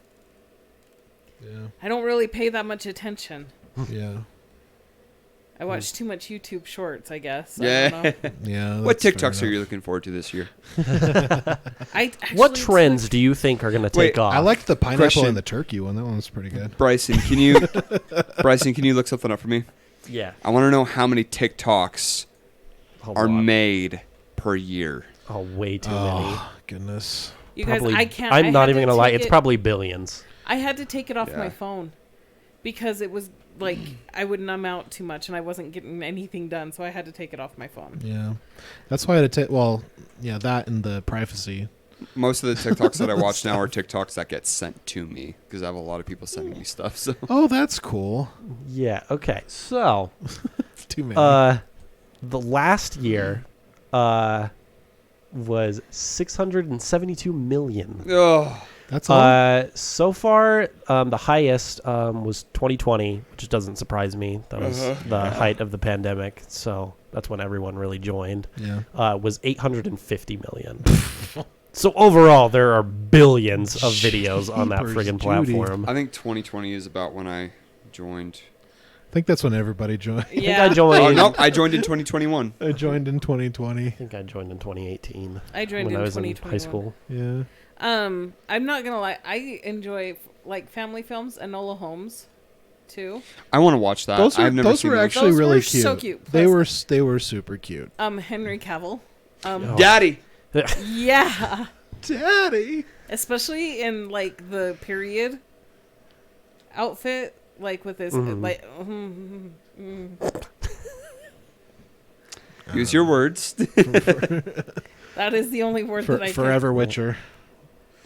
Yeah. I don't really pay that much attention. Yeah. I watch too much YouTube shorts, I guess. Yeah. I don't know. Yeah. What that's fair TikToks are enough. you looking forward to this year? I What actually trends do you think are going to take Wait, off? I liked the pineapple Question. and the turkey one. That one was pretty good. Bryson, can you look something up for me? Yeah. I want to know how many TikToks A are lot. made per year. Oh, way too many. Oh, goodness. You Probably, guys, I can't. I'm I not had even to going to lie. take It's it- probably billions. I had to take it off my Yeah. phone because it was like I would numb out too much and I wasn't getting anything done, so I had to take it off my phone. Yeah. That's why I had to take, well, yeah, that and the privacy. Most of the TikToks that I watch now are TikToks that get sent to me because I have a lot of people sending me stuff. So Oh, that's cool. Yeah. Okay. So, Too many. the last year, was 672 million. oh, that's all. So far, the highest was 2020, which doesn't surprise me. That was the height of the pandemic, so that's when everyone really joined. Yeah. Was 850 million. So overall, there are billions of videos on that Jeepers, friggin' Judy. platform. I think 2020 is about when I joined. I think that's when everybody joined. I think Yeah, I joined. Oh no, I joined in 2021. I joined in 2020. I think I joined in 2018 I joined when in I was in 2021. high school. Yeah. I'm not gonna lie. I enjoy like family films. Enola Holmes, too. I want to watch that. Those I've never those seen were those. actually Those really were cute. so cute. They Plus- were super cute. Henry Cavill. Oh. Daddy. Yeah. Daddy. Especially in like the period outfit, like with his like. Use your words. That is the only word that I Forever Witcher.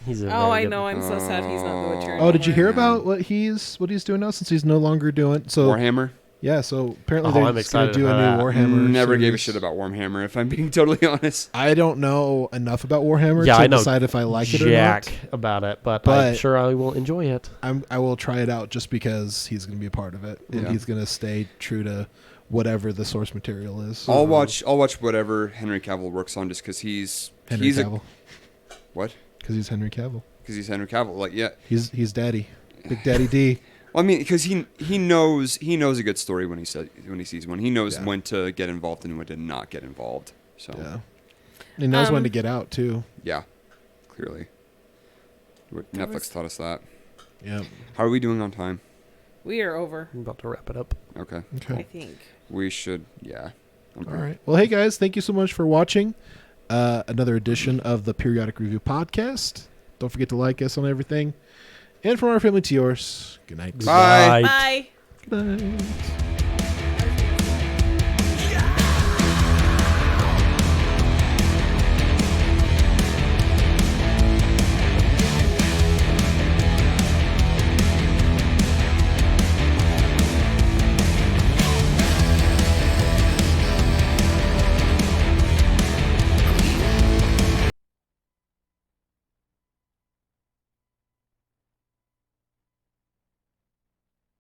He's a Oh, very I good- know. I'm so sad he's not the Witcher. Oh, did you hear anymore. about what he's doing now? Since he's no longer doing Warhammer. Yeah, so apparently Oh, they're I'm just going to excited do a about new that. Warhammer. Never gave a series. shit about Warhammer, if I'm being totally honest. I don't know enough about Warhammer Yeah, to I know decide if I like it or Jack not. about it, but But- I'm sure I will enjoy it. I will try it out just because he's going to be a part of it, and Yeah. he's going to stay true to whatever the source material is. I'll watch whatever Henry Cavill works on, just because he's Cavill. What? Because he's Henry Cavill. Because he's Henry Cavill. Like, yeah. He's Daddy, Big Daddy D. Well, I mean, because he knows a good story when he sees one. He knows Yeah. when to get involved and when to not get involved. So Yeah, he knows when to get out too. yeah, clearly. Netflix taught us that. Yeah. How are we doing on time? We are over. I'm about to wrap it up. Okay. I Okay. think. We should. Yeah. All right. Well, hey guys, thank you so much for watching another edition of the Periodic Review podcast. Don't forget to like us on everything. And from our family to yours, good night. Bye. Night. Bye. Good night.